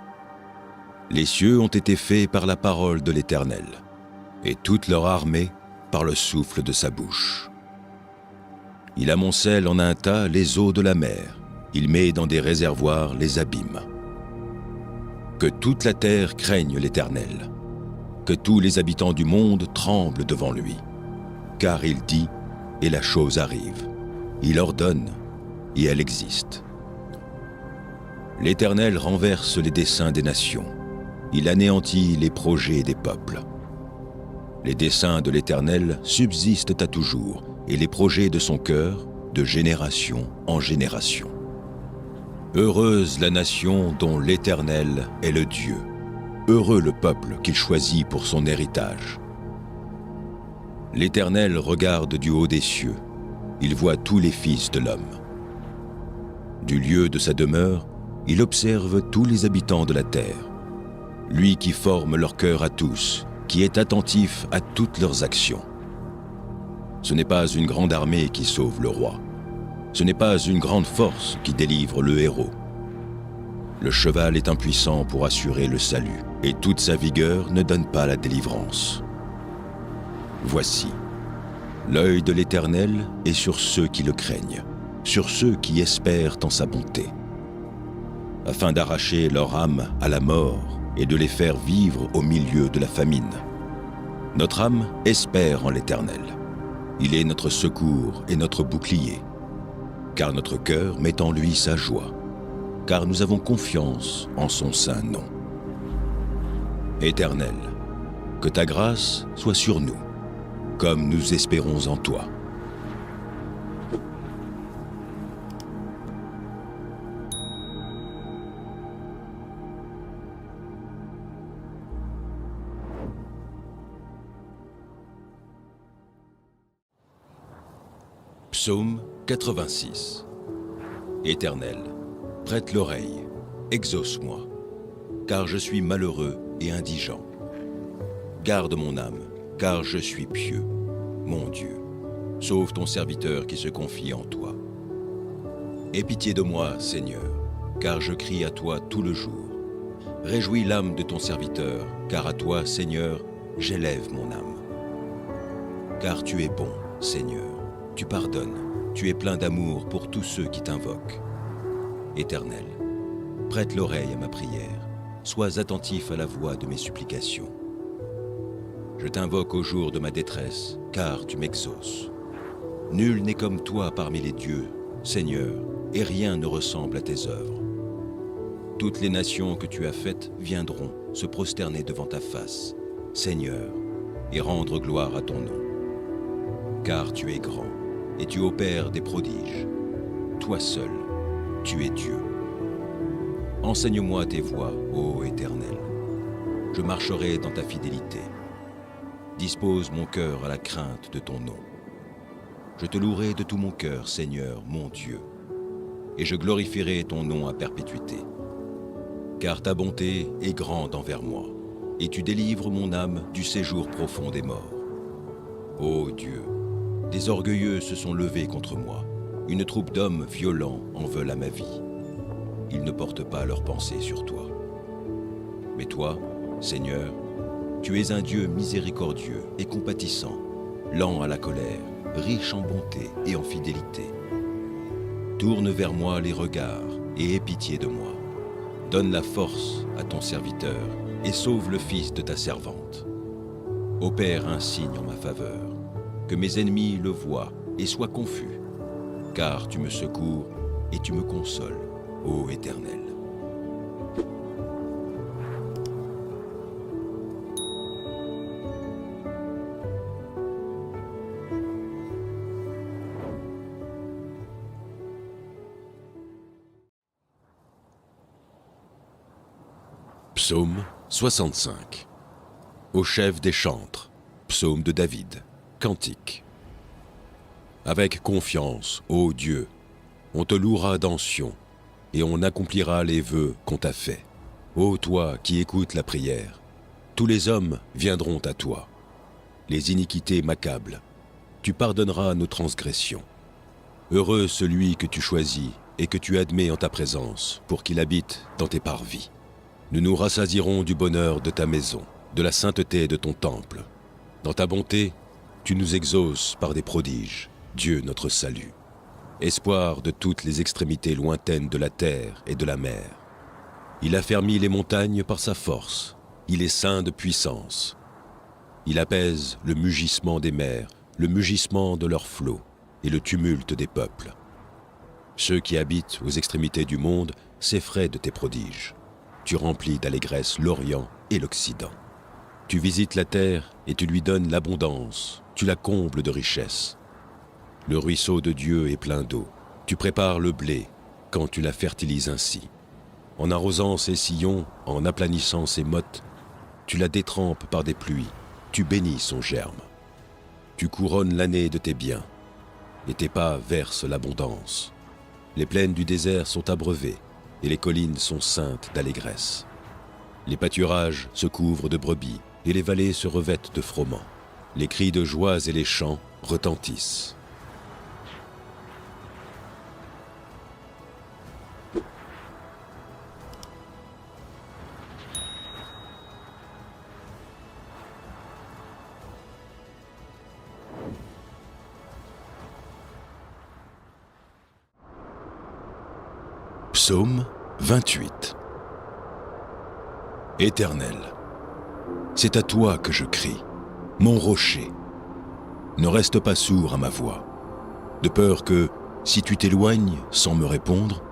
Les cieux ont été faits par la parole de l'Éternel, et toute leur armée par le souffle de sa bouche. Il amoncelle en un tas les eaux de la mer, il met dans des réservoirs les abîmes. Que toute la terre craigne l'Éternel, que tous les habitants du monde tremblent devant lui. Car il dit, et la chose arrive. Il ordonne, et elle existe. L'Éternel renverse les desseins des nations. Il anéantit les projets des peuples. Les desseins de l'Éternel subsistent à toujours, et les projets de son cœur, de génération en génération. Heureuse la nation dont l'Éternel est le Dieu. Heureux le peuple qu'il choisit pour son héritage. L'Éternel regarde du haut des cieux. Il voit tous les fils de l'homme. Du lieu de sa demeure, il observe tous les habitants de la terre. Lui qui forme leur cœur à tous, qui est attentif à toutes leurs actions. Ce n'est pas une grande armée qui sauve le roi. Ce n'est pas une grande force qui délivre le héros. Le cheval est impuissant pour assurer le salut, et toute sa vigueur ne donne pas la délivrance. Voici, l'œil de l'Éternel est sur ceux qui le craignent, sur ceux qui espèrent en sa bonté, afin d'arracher leur âme à la mort et de les faire vivre au milieu de la famine. Notre âme espère en l'Éternel. Il est notre secours et notre bouclier, car notre cœur met en lui sa joie, car nous avons confiance en son saint nom. Éternel, que ta grâce soit sur nous, comme nous espérons en toi. Psaume 86. Éternel, prête l'oreille, exauce-moi, car je suis malheureux et indigent. Garde mon âme, car je suis pieux, mon Dieu. Sauve ton serviteur qui se confie en toi. Aie pitié de moi, Seigneur, car je crie à toi tout le jour. Réjouis l'âme de ton serviteur, car à toi, Seigneur, j'élève mon âme. Car tu es bon, Seigneur. Tu pardonnes, tu es plein d'amour pour tous ceux qui t'invoquent. Éternel, prête l'oreille à ma prière, sois attentif à la voix de mes supplications. Je t'invoque au jour de ma détresse, car tu m'exauces. Nul n'est comme toi parmi les dieux, Seigneur, et rien ne ressemble à tes œuvres. Toutes les nations que tu as faites viendront se prosterner devant ta face, Seigneur, et rendre gloire à ton nom. Car tu es grand, et tu opères des prodiges. Toi seul, tu es Dieu. Enseigne-moi tes voies, ô Éternel. Je marcherai dans ta fidélité. Dispose mon cœur à la crainte de ton nom. Je te louerai de tout mon cœur, Seigneur, mon Dieu, et je glorifierai ton nom à perpétuité. Car ta bonté est grande envers moi, et tu délivres mon âme du séjour profond des morts. Ô Dieu, des orgueilleux se sont levés contre moi. Une troupe d'hommes violents en veulent à ma vie. Ils ne portent pas leurs pensées sur toi. Mais toi, Seigneur, tu es un Dieu miséricordieux et compatissant, lent à la colère, riche en bonté et en fidélité. Tourne vers moi les regards et aie pitié de moi. Donne la force à ton serviteur et sauve le fils de ta servante. Opère un signe en ma faveur. Que mes ennemis le voient et soient confus, car tu me secours et tu me consoles, ô Éternel. Psaume 65. Au chef des chantres, psaume de David, cantique. Avec confiance, ô Dieu, on te louera dans Sion, et on accomplira les vœux qu'on t'a faits. Ô toi qui écoutes la prière, tous les hommes viendront à toi. Les iniquités m'accablent, tu pardonneras nos transgressions. Heureux celui que tu choisis et que tu admets en ta présence pour qu'il habite dans tes parvis. Nous nous rassasierons du bonheur de ta maison, de la sainteté de ton temple. Dans ta bonté, tu nous exauces par des prodiges, Dieu notre salut. Espoir de toutes les extrémités lointaines de la terre et de la mer. Il affermit les montagnes par sa force, il est saint de puissance. Il apaise le mugissement des mers, le mugissement de leurs flots et le tumulte des peuples. Ceux qui habitent aux extrémités du monde s'effraient de tes prodiges. Tu remplis d'allégresse l'Orient et l'Occident. Tu visites la terre et tu lui donnes l'abondance, tu la combles de richesses. Le ruisseau de Dieu est plein d'eau. Tu prépares le blé quand tu la fertilises ainsi. En arrosant ses sillons, en aplanissant ses mottes, tu la détrempes par des pluies, tu bénis son germe. Tu couronnes l'année de tes biens, et tes pas versent l'abondance. Les plaines du désert sont abreuvées, et les collines sont ceintes d'allégresse. Les pâturages se couvrent de brebis, et les vallées se revêtent de froment. Les cris de joie et les chants retentissent. Psaume 28. Éternel, c'est à toi que je crie, mon rocher. Ne reste pas sourd à ma voix, de peur que, si tu t'éloignes sans me répondre,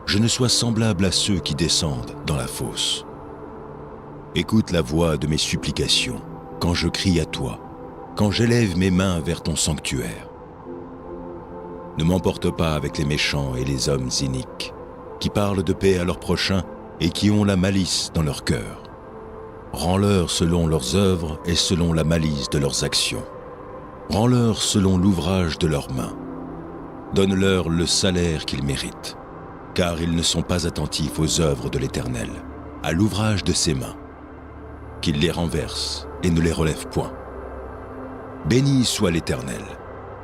je ne sois semblable à ceux qui descendent dans la fosse. Écoute la voix de mes supplications quand je crie à toi, quand j'élève mes mains vers ton sanctuaire. Ne m'emporte pas avec les méchants et les hommes iniques, qui parlent de paix à leurs prochains et qui ont la malice dans leur cœur. Rends-leur selon leurs œuvres et selon la malice de leurs actions. Rends-leur selon l'ouvrage de leurs mains. Donne-leur le salaire qu'ils méritent, car ils ne sont pas attentifs aux œuvres de l'Éternel, à l'ouvrage de ses mains. Qu'il les renverse et ne les relève point. Béni soit l'Éternel,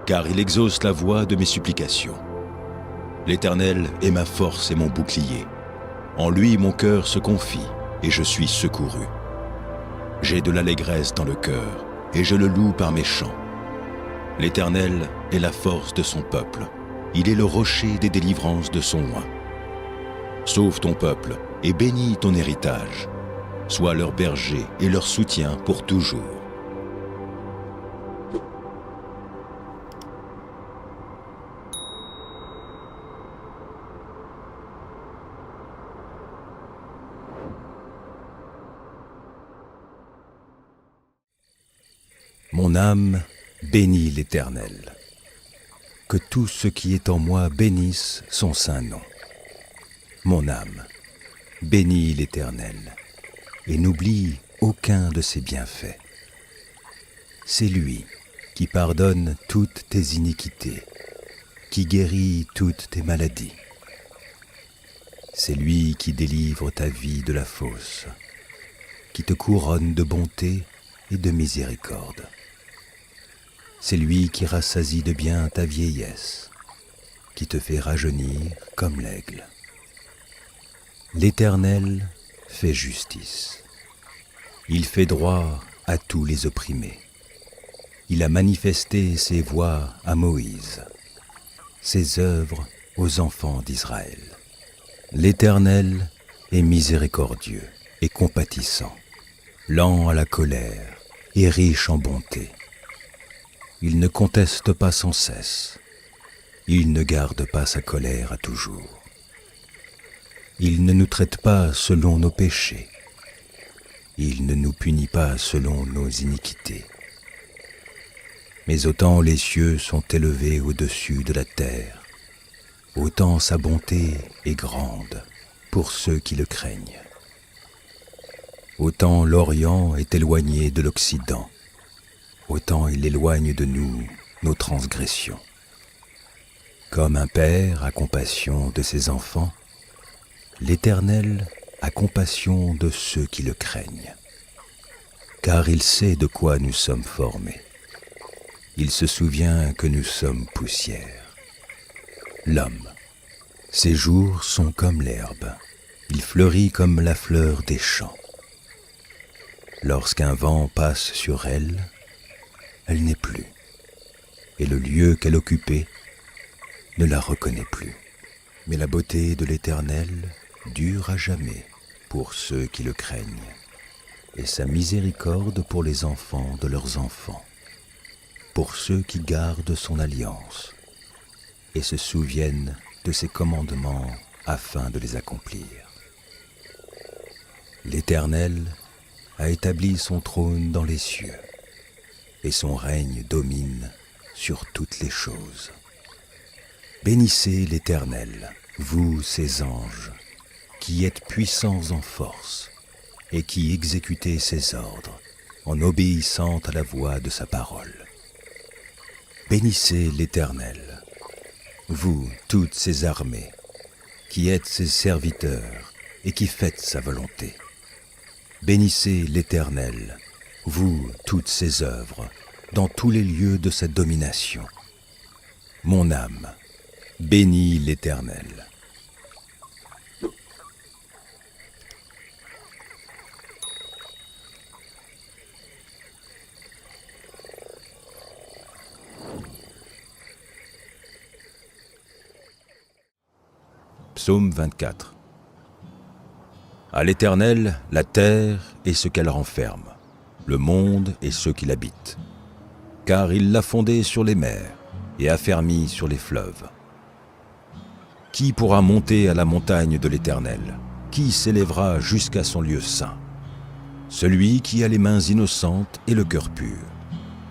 car il exauce la voix de mes supplications. L'Éternel est ma force et mon bouclier. En lui mon cœur se confie et je suis secouru. J'ai de l'allégresse dans le cœur et je le loue par mes chants. L'Éternel est la force de son peuple. Il est le rocher des délivrances de son oint. Sauve ton peuple et bénis ton héritage. Sois leur berger et leur soutien pour toujours. Mon âme bénit l'Éternel. Que tout ce qui est en moi bénisse son saint nom. Mon âme bénit l'Éternel et n'oublie aucun de ses bienfaits. C'est lui qui pardonne toutes tes iniquités, qui guérit toutes tes maladies. C'est lui qui délivre ta vie de la fosse, qui te couronne de bonté et de miséricorde. C'est lui qui rassasie de bien ta vieillesse, qui te fait rajeunir comme l'aigle. L'Éternel fait justice. Il fait droit à tous les opprimés. Il a manifesté ses voies à Moïse, ses œuvres aux enfants d'Israël. L'Éternel est miséricordieux et compatissant, lent à la colère et riche en bonté. Il ne conteste pas sans cesse. Il ne garde pas sa colère à toujours. Il ne nous traite pas selon nos péchés. Il ne nous punit pas selon nos iniquités. Mais autant les cieux sont élevés au-dessus de la terre, autant sa bonté est grande pour ceux qui le craignent. Autant l'Orient est éloigné de l'Occident, autant il éloigne de nous nos transgressions. Comme un père a compassion de ses enfants, l'Éternel a compassion de ceux qui le craignent. Car il sait de quoi nous sommes formés. Il se souvient que nous sommes poussière. L'homme, ses jours sont comme l'herbe, il fleurit comme la fleur des champs. Lorsqu'un vent passe sur elle, elle n'est plus, et le lieu qu'elle occupait ne la reconnaît plus. Mais la beauté de l'Éternel dure à jamais pour ceux qui le craignent, et sa miséricorde pour les enfants de leurs enfants, pour ceux qui gardent son alliance et se souviennent de ses commandements afin de les accomplir. L'Éternel a établi son trône dans les cieux, et son règne domine sur toutes les choses. Bénissez l'Éternel, vous ses anges, qui êtes puissants en force, et qui exécutez ses ordres, en obéissant à la voix de sa parole. Bénissez l'Éternel, vous toutes ses armées, qui êtes ses serviteurs, et qui faites sa volonté. Bénissez l'Éternel, vous toutes ses œuvres, dans tous les lieux de sa domination. Mon âme, bénis l'Éternel. Psaume 24. À l'Éternel, la terre et ce qu'elle renferme, le monde et ceux qui l'habitent. Car il l'a fondée sur les mers et affermi sur les fleuves. Qui pourra monter à la montagne de l'Éternel? Qui s'élèvera jusqu'à son lieu saint? Celui qui a les mains innocentes et le cœur pur.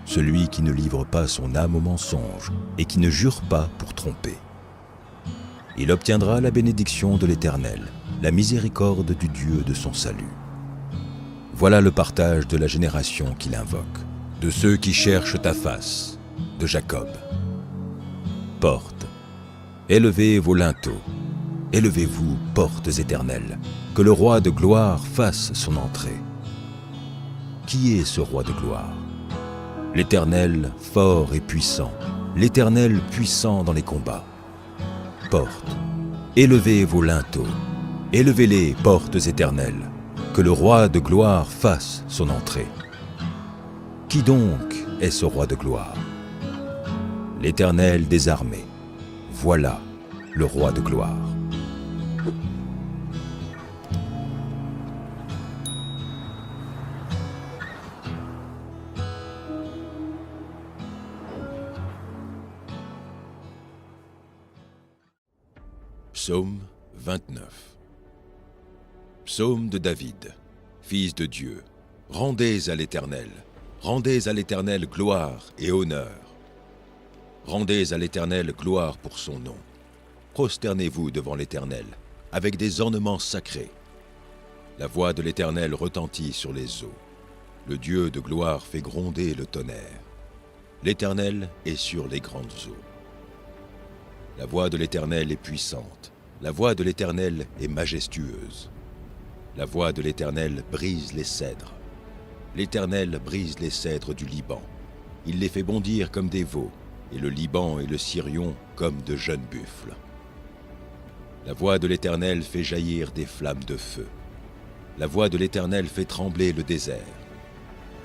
Celui qui ne livre pas son âme au mensonge et qui ne jure pas pour tromper. Il obtiendra la bénédiction de l'Éternel, la miséricorde du Dieu de son salut. Voilà le partage de la génération qu'il invoque, de ceux qui cherchent ta face, de Jacob. Portes, élevez vos linteaux, élevez-vous, portes éternelles, que le roi de gloire fasse son entrée. Qui est ce roi de gloire? L'Éternel fort et puissant, l'Éternel puissant dans les combats. Portes, élevez vos linteaux, élevez-les, portes éternelles, que le roi de gloire fasse son entrée. Qui donc est ce roi de gloire? L'Éternel des armées, voilà le roi de gloire. Psaume 29. Psaume de David, fils de Dieu. Rendez à l'Éternel gloire et honneur. Rendez à l'Éternel gloire pour son nom. Prosternez-vous devant l'Éternel, avec des ornements sacrés. La voix de l'Éternel retentit sur les eaux. Le Dieu de gloire fait gronder le tonnerre. L'Éternel est sur les grandes eaux. La voix de l'Éternel est puissante. La voix de l'Éternel est majestueuse. La voix de l'Éternel brise les cèdres. L'Éternel brise les cèdres du Liban. Il les fait bondir comme des veaux, et le Liban et le Sirion comme de jeunes buffles. La voix de l'Éternel fait jaillir des flammes de feu. La voix de l'Éternel fait trembler le désert.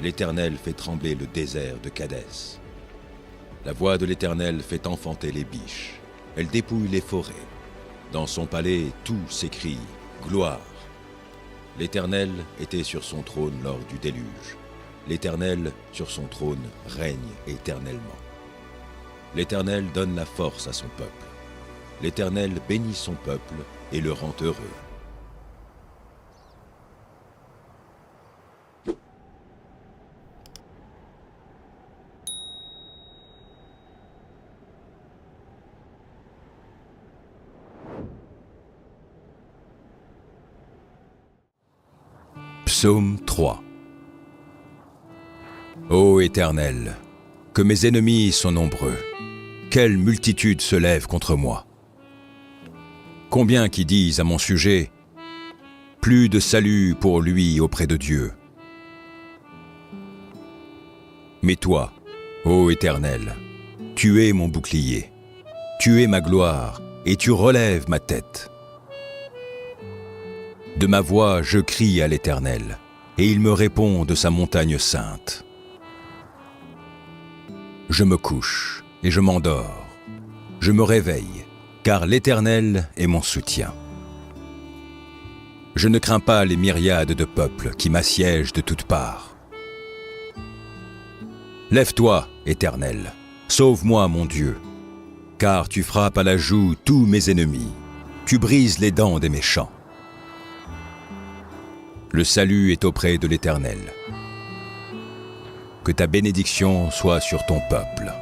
L'Éternel fait trembler le désert de Kadès. La voix de l'Éternel fait enfanter les biches. Elle dépouille les forêts. Dans son palais, tout s'écrie « Gloire ». L'Éternel était sur son trône lors du déluge. L'Éternel, sur son trône, règne éternellement. L'Éternel donne la force à son peuple. L'Éternel bénit son peuple et le rend heureux. Psaume 3. Ô Éternel, que mes ennemis sont nombreux, quelle multitude se lève contre moi. Combien qui disent à mon sujet, plus de salut pour lui auprès de Dieu. Mais toi, ô Éternel, tu es mon bouclier, tu es ma gloire et tu relèves ma tête. De ma voix je crie à l'Éternel, et il me répond de sa montagne sainte. Je me couche et je m'endors, je me réveille, car l'Éternel est mon soutien. Je ne crains pas les myriades de peuples qui m'assiègent de toutes parts. Lève-toi, Éternel, sauve-moi, mon Dieu, car tu frappes à la joue tous mes ennemis, tu brises les dents des méchants. Le salut est auprès de l'Éternel. Que ta bénédiction soit sur ton peuple.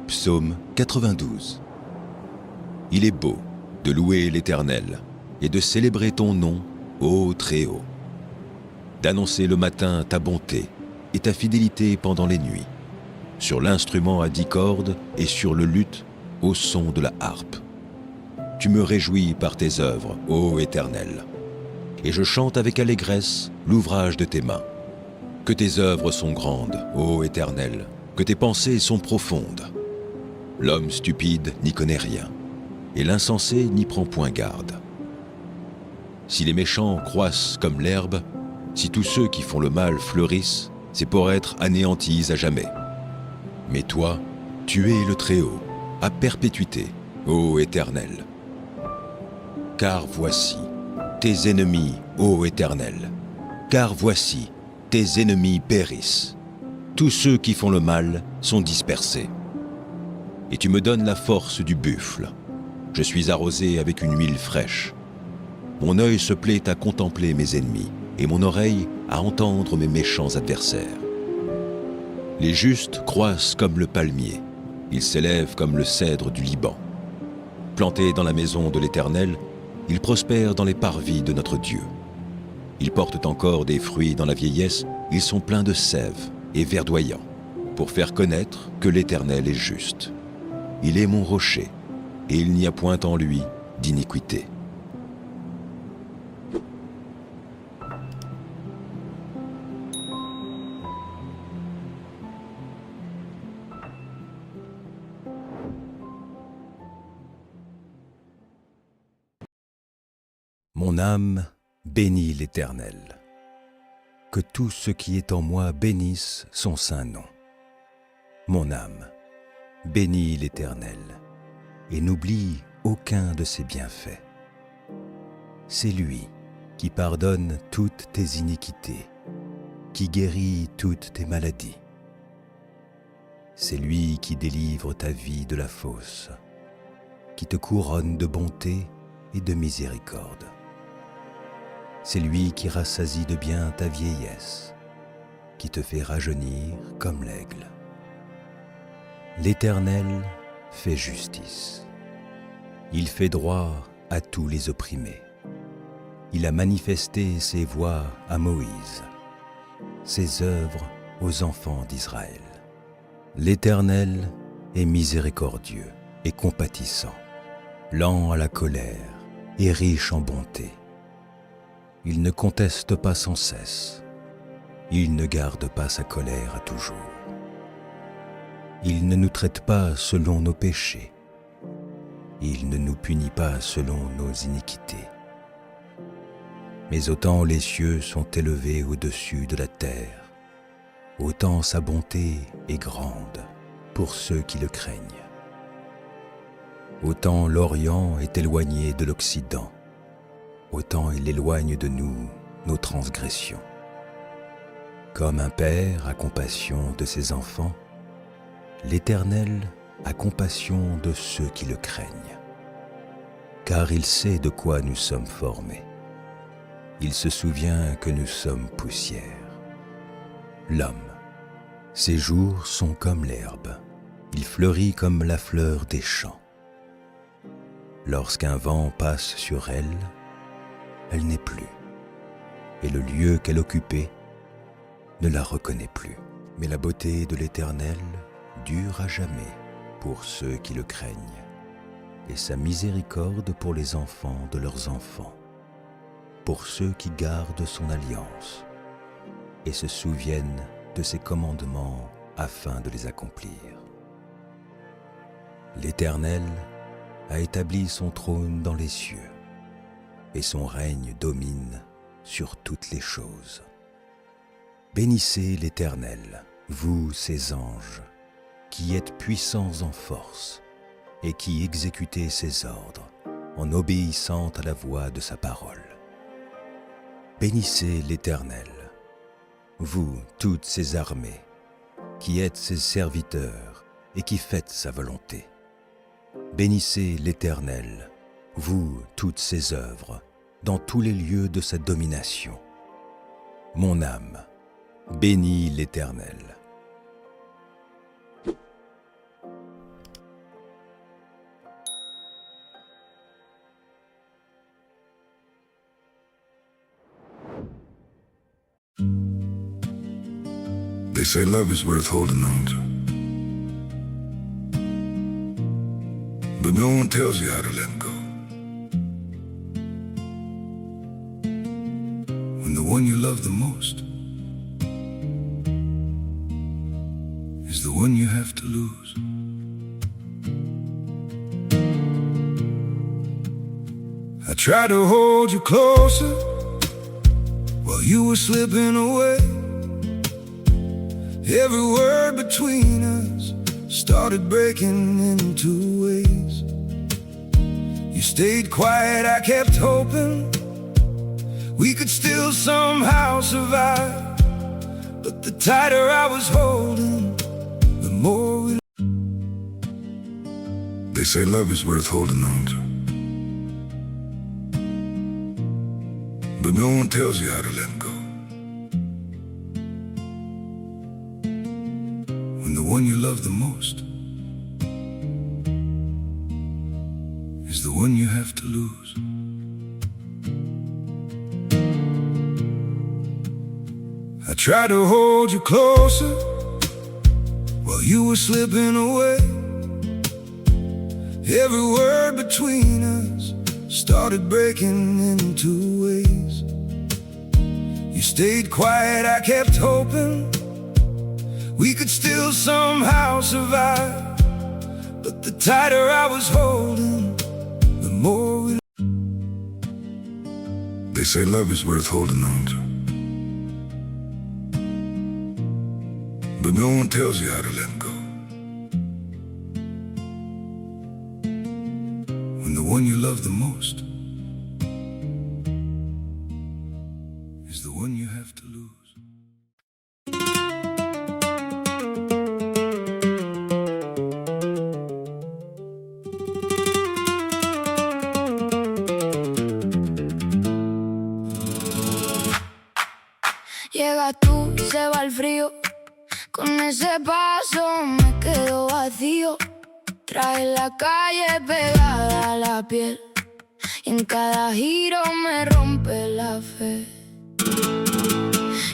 Psaume 92. Il est beau de louer l'Éternel et de célébrer ton nom, ô Très-Haut, d'annoncer le matin ta bonté et ta fidélité pendant les nuits, sur l'instrument à 10 cordes et sur le luth au son de la harpe. Tu me réjouis par tes œuvres, ô Éternel, et je chante avec allégresse l'ouvrage de tes mains. Que tes œuvres sont grandes, ô Éternel, que tes pensées sont profondes. L'homme stupide n'y connaît rien, et l'insensé n'y prend point garde. Si les méchants croissent comme l'herbe, si tous ceux qui font le mal fleurissent, c'est pour être anéantis à jamais. Mais toi, tu es le Très-Haut, à perpétuité, ô Éternel. Car voici tes ennemis, ô Éternel, car voici tes ennemis périssent. Tous ceux qui font le mal sont dispersés. Et tu me donnes la force du buffle. Je suis arrosé avec une huile fraîche. Mon œil se plaît à contempler mes ennemis, et mon oreille à entendre mes méchants adversaires. Les justes croissent comme le palmier, ils s'élèvent comme le cèdre du Liban. Plantés dans la maison de l'Éternel, ils prospèrent dans les parvis de notre Dieu. Ils portent encore des fruits dans la vieillesse, ils sont pleins de sève et verdoyants, pour faire connaître que l'Éternel est juste. Il est mon rocher, et il n'y a point en lui d'iniquité. Mon âme bénit l'Éternel. Que tout ce qui est en moi bénisse son saint nom. Mon âme bénit l'Éternel et n'oublie aucun de ses bienfaits. C'est lui qui pardonne toutes tes iniquités, qui guérit toutes tes maladies. C'est lui qui délivre ta vie de la fosse, qui te couronne de bonté et de miséricorde. C'est lui qui rassasie de bien ta vieillesse, qui te fait rajeunir comme l'aigle. L'Éternel fait justice. Il fait droit à tous les opprimés. Il a manifesté ses voies à Moïse, ses œuvres aux enfants d'Israël. L'Éternel est miséricordieux et compatissant, lent à la colère et riche en bonté. Il ne conteste pas sans cesse. Il ne garde pas sa colère à toujours. Il ne nous traite pas selon nos péchés. Il ne nous punit pas selon nos iniquités. Mais autant les cieux sont élevés au-dessus de la terre, autant sa bonté est grande pour ceux qui le craignent. Autant l'Orient est éloigné de l'Occident, autant il éloigne de nous nos transgressions. Comme un père a compassion de ses enfants, l'Éternel a compassion de ceux qui le craignent, car il sait de quoi nous sommes formés. il se souvient que nous sommes poussière. L'homme, ses jours sont comme l'herbe, il fleurit comme la fleur des champs. Lorsqu'un vent passe sur elle, elle n'est plus, et le lieu qu'elle occupait ne la reconnaît plus. Mais la beauté de l'Éternel dure à jamais pour ceux qui le craignent, et sa miséricorde pour les enfants de leurs enfants, pour ceux qui gardent son alliance et se souviennent de ses commandements afin de les accomplir. L'Éternel a établi son trône dans les cieux, et son règne domine sur toutes les choses. Bénissez l'Éternel, vous ses anges, qui êtes puissants en force, et qui exécutez ses ordres, en obéissant à la voix de sa parole. Bénissez l'Éternel, vous toutes ses armées, qui êtes ses serviteurs et qui faites sa volonté. Bénissez l'Éternel, vous toutes ses œuvres, dans tous les lieux de sa domination. Mon âme, bénis l'Éternel. They say love is worth holding on to, but no one tells you how to let go. When the one you love the most is the one you have to lose. I tried to hold you closer while you were slipping away. Every word between us started breaking into ways. You stayed quiet, I kept hoping we could still somehow survive. But the tighter I was holding, the more we... They say love is worth holding on to, but no one tells you how to let go. When the one you love the most is the one you have to lose. I tried to hold you closer while you were slipping away. Every word between us started breaking into ways. You stayed quiet, I kept hoping we could still somehow survive. But the tighter I was holding, the more we... They say love is worth holding on to, but no one tells you how to let go. When the one you love the most is the one you have to lose. Llega tú, se va el frío. Con ese paso me quedo vacío. Trae la calle pegada a la piel, y en cada giro me rompe la fe.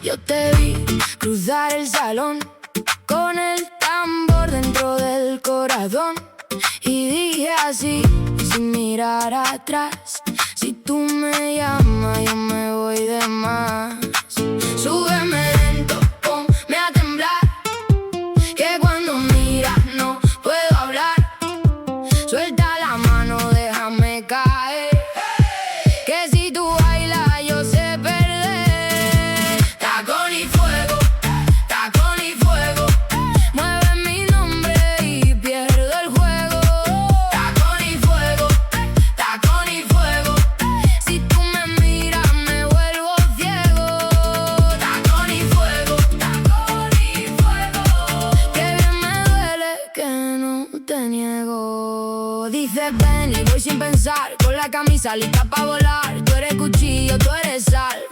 Yo te vi cruzar el salón con el tambor dentro del corazón, y dije así, sin mirar atrás: si tú me llamas, yo me voy de más. Súbeme lento, ponme a temblar, que cuando miras no puedo hablar. Suelta la mano, déjame caer, que si tú bailas yo sé perder. Tacón y fuego, mueve mi nombre y pierdo el juego. Tacón y fuego, si tú me miras me vuelvo ciego. Tacón y fuego, que bien me duele que no te niego. Dices ven y voy sin pensar, con la camisa lista pa' volar. Tú eres cuchillo, tú eres sal,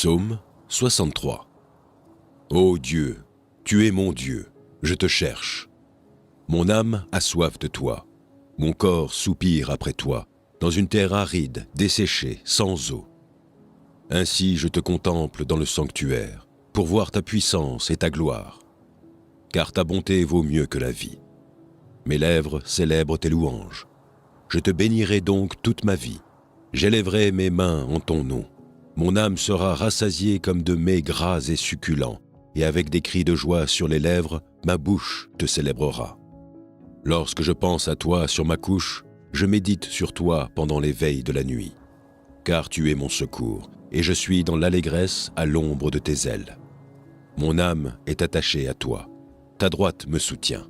Psaume 63. Ô Dieu, tu es mon Dieu, je te cherche. Mon âme a soif de toi, mon corps soupire après toi, dans une terre aride, desséchée, sans eau. Ainsi je te contemple dans le sanctuaire, pour voir ta puissance et ta gloire. Car ta bonté vaut mieux que la vie. Mes lèvres célèbrent tes louanges. Je te bénirai donc toute ma vie. J'élèverai mes mains en ton nom. Mon âme sera rassasiée comme de mets gras et succulents, et avec des cris de joie sur les lèvres, ma bouche te célébrera. Lorsque je pense à toi sur ma couche, je médite sur toi pendant les veilles de la nuit. Car tu es mon secours, et je suis dans l'allégresse à l'ombre de tes ailes. Mon âme est attachée à toi, ta droite me soutient.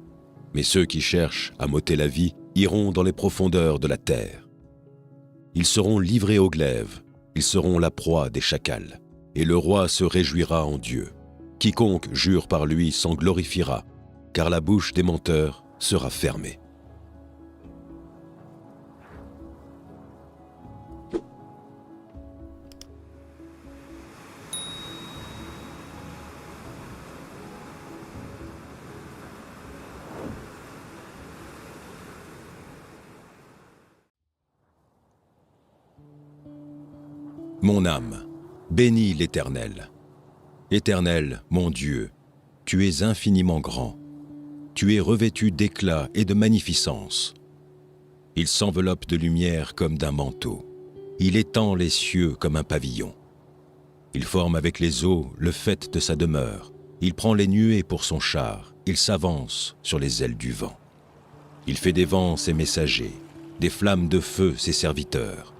Mais ceux qui cherchent à m'ôter la vie iront dans les profondeurs de la terre. Ils seront livrés au glaive, ils seront la proie des chacals, et le roi se réjouira en Dieu. Quiconque jure par lui s'en glorifiera, car la bouche des menteurs sera fermée. Mon âme, bénis l'Éternel. Éternel, mon Dieu, tu es infiniment grand. Tu es revêtu d'éclat et de magnificence. Il s'enveloppe de lumière comme d'un manteau. Il étend les cieux comme un pavillon. Il forme avec les eaux le faîte de sa demeure. Il prend les nuées pour son char. Il s'avance sur les ailes du vent. Il fait des vents ses messagers, des flammes de feu ses serviteurs.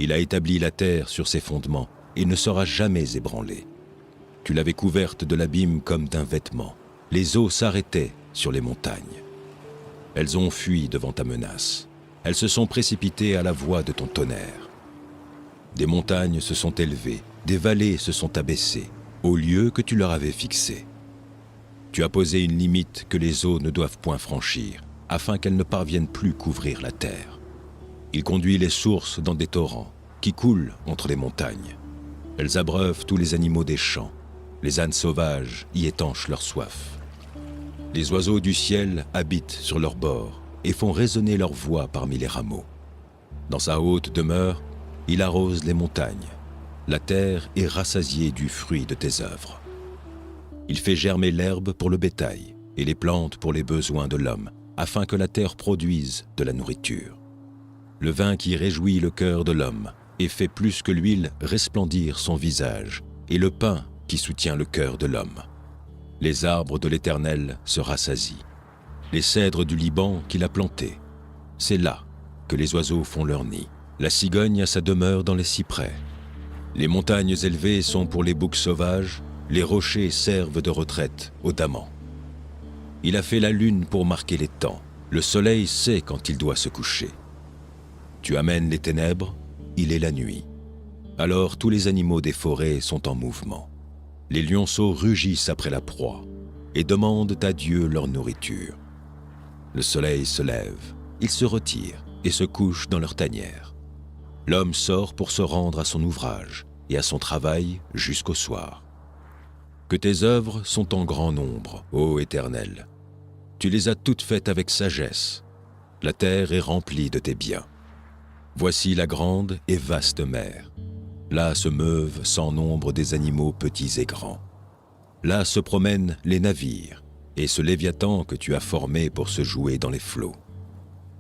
Il a établi la terre sur ses fondements et ne sera jamais ébranlée. Tu l'avais couverte de l'abîme comme d'un vêtement. Les eaux s'arrêtaient sur les montagnes. Elles ont fui devant ta menace. Elles se sont précipitées à la voix de ton tonnerre. Des montagnes se sont élevées, des vallées se sont abaissées, au lieu que tu leur avais fixé. Tu as posé une limite que les eaux ne doivent point franchir, afin qu'elles ne parviennent plus couvrir la terre. Il conduit les sources dans des torrents qui coulent entre les montagnes. Elles abreuvent tous les animaux des champs. Les ânes sauvages y étanchent leur soif. Les oiseaux du ciel habitent sur leurs bords et font résonner leur voix parmi les rameaux. Dans sa haute demeure, il arrose les montagnes. La terre est rassasiée du fruit de tes œuvres. Il fait germer l'herbe pour le bétail et les plantes pour les besoins de l'homme, afin que la terre produise de la nourriture. Le vin qui réjouit le cœur de l'homme et fait plus que l'huile resplendir son visage, et le pain qui soutient le cœur de l'homme. Les arbres de l'Éternel se rassasient, les cèdres du Liban qu'il a plantés. C'est là que les oiseaux font leur nid. La cigogne a sa demeure dans les cyprès. Les montagnes élevées sont pour les boucs sauvages, les rochers servent de retraite aux damans. Il a fait la lune pour marquer les temps, le soleil sait quand il doit se coucher. Tu amènes les ténèbres, il est la nuit. Alors tous les animaux des forêts sont en mouvement. Les lionceaux rugissent après la proie et demandent à Dieu leur nourriture. Le soleil se lève, il se retire et se couche dans leur tanière. L'homme sort pour se rendre à son ouvrage et à son travail jusqu'au soir. Que tes œuvres sont en grand nombre, ô Éternel. Tu les as toutes faites avec sagesse. La terre est remplie de tes biens. Voici la grande et vaste mer. Là se meuvent sans nombre des animaux petits et grands. Là se promènent les navires et ce léviathan que tu as formé pour se jouer dans les flots.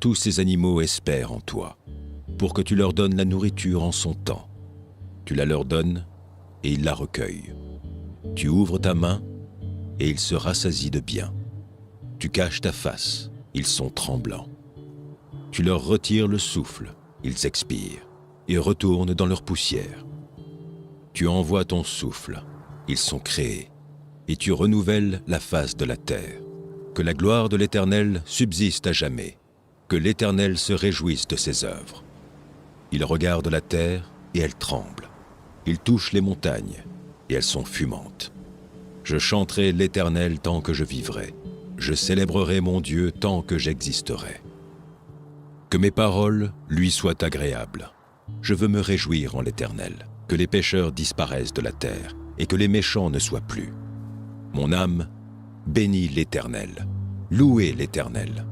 Tous ces animaux espèrent en toi, pour que tu leur donnes la nourriture en son temps. Tu la leur donnes et ils la recueillent. Tu ouvres ta main et ils se rassasient de bien. Tu caches ta face, ils sont tremblants. Tu leur retires le souffle, ils expirent et retournent dans leur poussière. Tu envoies ton souffle, ils sont créés, et tu renouvelles la face de la terre. Que la gloire de l'Éternel subsiste à jamais, que l'Éternel se réjouisse de ses œuvres. Il regarde la terre et elle tremble. Il touche les montagnes et elles sont fumantes. Je chanterai l'Éternel tant que je vivrai. Je célébrerai mon Dieu tant que j'existerai. Que mes paroles lui soient agréables. Je veux me réjouir en l'Éternel. que les pécheurs disparaissent de la terre et que les méchants ne soient plus. Mon âme bénit l'Éternel. Louez l'Éternel.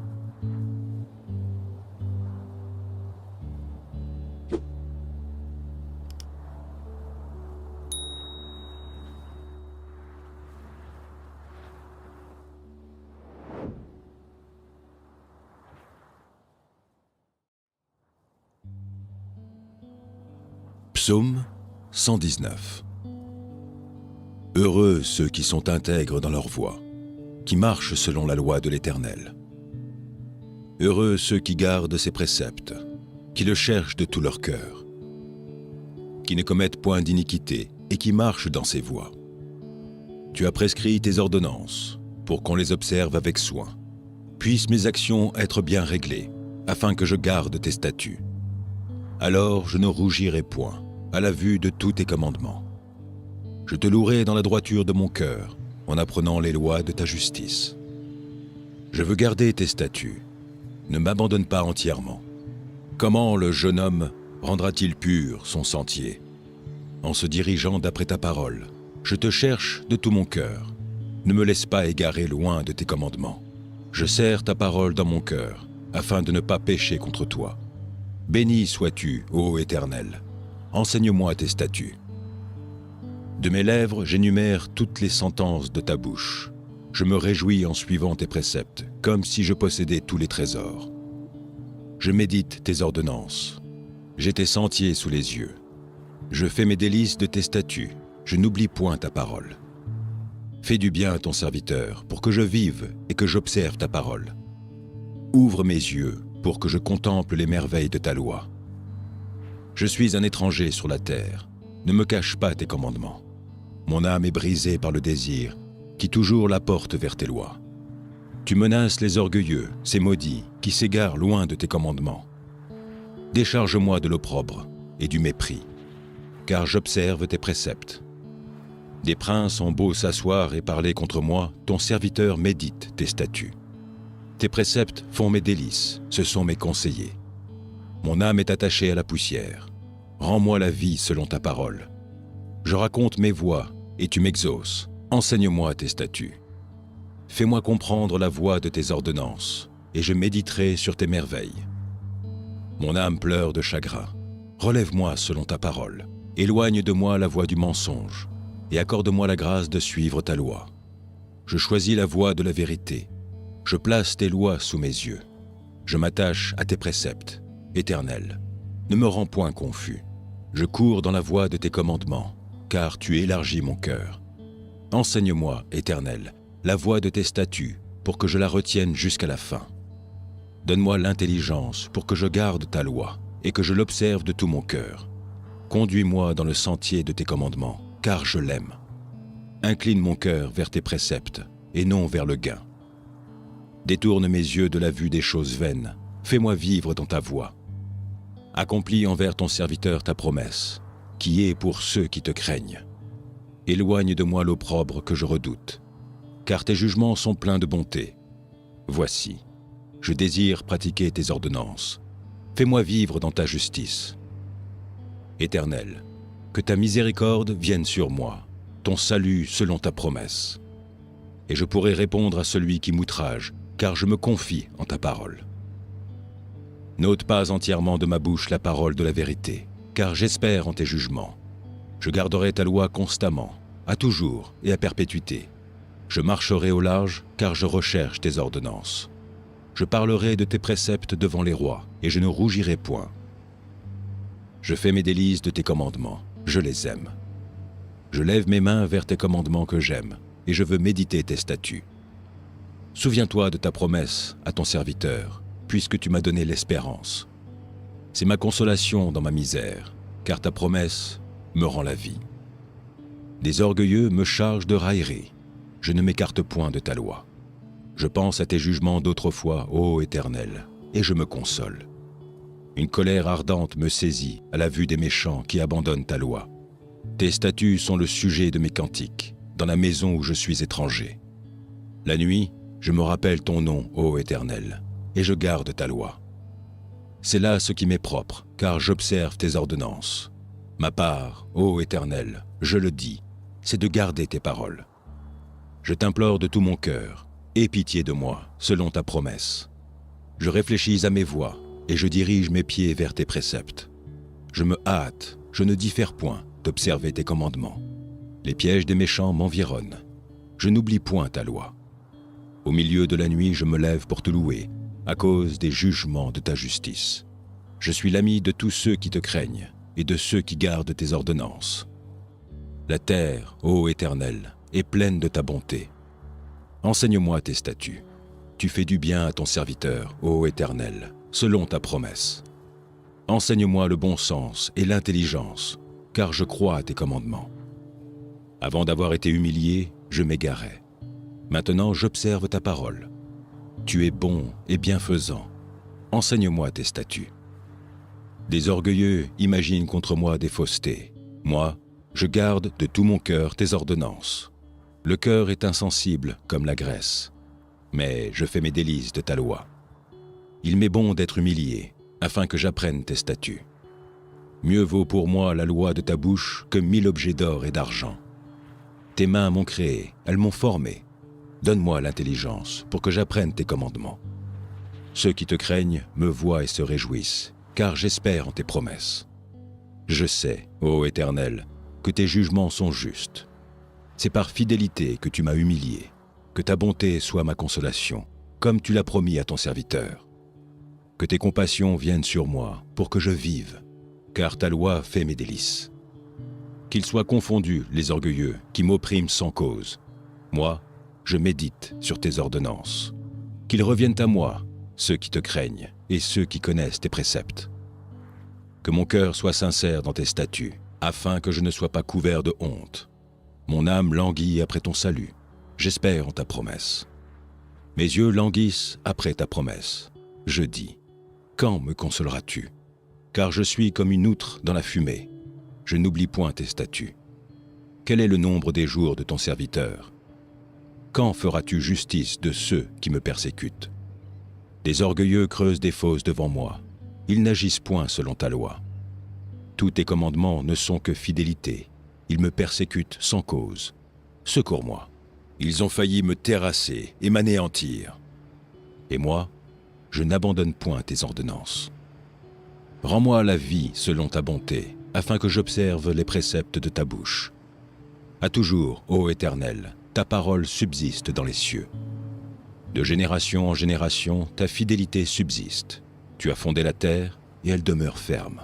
Psaume 119. Heureux ceux qui sont intègres dans leur voie, qui marchent selon la loi de l'Éternel. Heureux ceux qui gardent ses préceptes, qui le cherchent de tout leur cœur, qui ne commettent point d'iniquité et qui marchent dans ses voies. Tu as prescrit tes ordonnances pour qu'on les observe avec soin. Puissent mes actions être bien réglées, afin que je garde tes statuts. Alors je ne rougirai point à la vue de tous tes commandements. Je te louerai dans la droiture de mon cœur, en apprenant les lois de ta justice. Je veux garder tes statuts. Ne m'abandonne pas entièrement. Comment le jeune homme rendra-t-il pur son sentier? En se dirigeant d'après ta parole, je te cherche de tout mon cœur. Ne me laisse pas égarer loin de tes commandements. Je serre ta parole dans mon cœur, afin de ne pas pécher contre toi. Béni sois-tu, ô Éternel. Enseigne-moi tes statuts. De mes lèvres, j'énumère toutes les sentences de ta bouche. Je me réjouis en suivant tes préceptes, comme si je possédais tous les trésors. Je médite tes ordonnances. J'ai tes sentiers sous les yeux. Je fais mes délices de tes statuts. Je n'oublie point ta parole. Fais du bien à ton serviteur, pour que je vive et que j'observe ta parole. Ouvre mes yeux, pour que je contemple les merveilles de ta loi. Je suis un étranger sur la terre. Ne me cache pas tes commandements. Mon âme est brisée par le désir, qui toujours la porte vers tes lois. Tu menaces les orgueilleux, ces maudits, qui s'égarent loin de tes commandements. Décharge-moi de l'opprobre et du mépris, car j'observe tes préceptes. Des princes ont beau s'asseoir et parler contre moi, ton serviteur médite tes statuts. Tes préceptes font mes délices, ce sont mes conseillers. Mon âme est attachée à la poussière. Rends-moi la vie selon ta parole. Je raconte mes voies et tu m'exauces. Enseigne-moi tes statuts. Fais-moi comprendre la voie de tes ordonnances et je méditerai sur tes merveilles. Mon âme pleure de chagrin. Relève-moi selon ta parole. Éloigne de moi la voie du mensonge et accorde-moi la grâce de suivre ta loi. Je choisis la voie de la vérité. Je place tes lois sous mes yeux. Je m'attache à tes préceptes. Éternel, ne me rends point confus. Je cours dans la voie de tes commandements, car tu élargis mon cœur. Enseigne-moi, Éternel, la voie de tes statuts, pour que je la retienne jusqu'à la fin. Donne-moi l'intelligence pour que je garde ta loi et que je l'observe de tout mon cœur. Conduis-moi dans le sentier de tes commandements, car je l'aime. Incline mon cœur vers tes préceptes et non vers le gain. Détourne mes yeux de la vue des choses vaines. Fais-moi vivre dans ta voie. Accomplis envers ton serviteur ta promesse, qui est pour ceux qui te craignent. Éloigne de moi l'opprobre que je redoute, car tes jugements sont pleins de bonté. Voici, je désire pratiquer tes ordonnances. Fais-moi vivre dans ta justice. Éternel, que ta miséricorde vienne sur moi, ton salut selon ta promesse. Et je pourrai répondre à celui qui m'outrage, car je me confie en ta parole. N'ôte pas entièrement de ma bouche la parole de la vérité, car j'espère en tes jugements. Je garderai ta loi constamment, à toujours et à perpétuité. Je marcherai au large, car je recherche tes ordonnances. Je parlerai de tes préceptes devant les rois, et je ne rougirai point. Je fais mes délices de tes commandements, je les aime. Je lève mes mains vers tes commandements que j'aime, et je veux méditer tes statuts. Souviens-toi de ta promesse à ton serviteur, puisque tu m'as donné l'espérance. C'est ma consolation dans ma misère, car ta promesse me rend la vie. Des orgueilleux me chargent de raillerie. Je ne m'écarte point de ta loi. Je pense à tes jugements d'autrefois, ô Éternel, et je me console. Une colère ardente me saisit à la vue des méchants qui abandonnent ta loi. Tes statuts sont le sujet de mes cantiques, dans la maison où je suis étranger. La nuit, je me rappelle ton nom, ô Éternel, et je garde ta loi. C'est là ce qui m'est propre, car j'observe tes ordonnances. Ma part, ô Éternel, je le dis, c'est de garder tes paroles. Je t'implore de tout mon cœur, aie pitié de moi, selon ta promesse. Je réfléchis à mes voies, et je dirige mes pieds vers tes préceptes. Je me hâte, je ne diffère point, d'observer tes commandements. Les pièges des méchants m'environnent. Je n'oublie point ta loi. Au milieu de la nuit, je me lève pour te louer, à cause des jugements de ta justice. Je suis l'ami de tous ceux qui te craignent, et de ceux qui gardent tes ordonnances. La terre, ô Éternel, est pleine de ta bonté. Enseigne-moi tes statuts. Tu fais du bien à ton serviteur, ô Éternel, selon ta promesse. Enseigne-moi le bon sens et l'intelligence, car je crois à tes commandements. Avant d'avoir été humilié, je m'égarais. Maintenant, j'observe ta parole. Tu es bon et bienfaisant. Enseigne-moi tes statuts. Des orgueilleux imaginent contre moi des faussetés. Moi, je garde de tout mon cœur tes ordonnances. Le cœur est insensible comme la graisse, mais je fais mes délices de ta loi. Il m'est bon d'être humilié, afin que j'apprenne tes statuts. Mieux vaut pour moi la loi de ta bouche que 1000 objets d'or et d'argent. Tes mains m'ont créé, elles m'ont formé. Donne-moi l'intelligence pour que j'apprenne tes commandements. Ceux qui te craignent me voient et se réjouissent, car j'espère en tes promesses. Je sais, ô Éternel, que tes jugements sont justes. C'est par fidélité que tu m'as humilié, que ta bonté soit ma consolation, comme tu l'as promis à ton serviteur. Que tes compassions viennent sur moi pour que je vive, car ta loi fait mes délices. Qu'ils soient confondus les orgueilleux qui m'oppriment sans cause. Moi, je médite sur tes ordonnances. Qu'ils reviennent à moi, ceux qui te craignent et ceux qui connaissent tes préceptes. Que mon cœur soit sincère dans tes statuts, afin que je ne sois pas couvert de honte. Mon âme languit après ton salut. J'espère en ta promesse. Mes yeux languissent après ta promesse. Je dis, quand me consoleras-tu? Car je suis comme une outre dans la fumée. Je n'oublie point tes statuts. Quel est le nombre des jours de ton serviteur? Quand feras-tu justice de ceux qui me persécutent? Des orgueilleux creusent des fosses devant moi. Ils n'agissent point selon ta loi. Tous tes commandements ne sont que fidélité. Ils me persécutent sans cause. Secours-moi. Ils ont failli me terrasser et m'anéantir. Et moi, je n'abandonne point tes ordonnances. Rends-moi la vie selon ta bonté, afin que j'observe les préceptes de ta bouche. À toujours, ô Éternel, ta parole subsiste dans les cieux. De génération en génération, ta fidélité subsiste. Tu as fondé la terre et elle demeure ferme.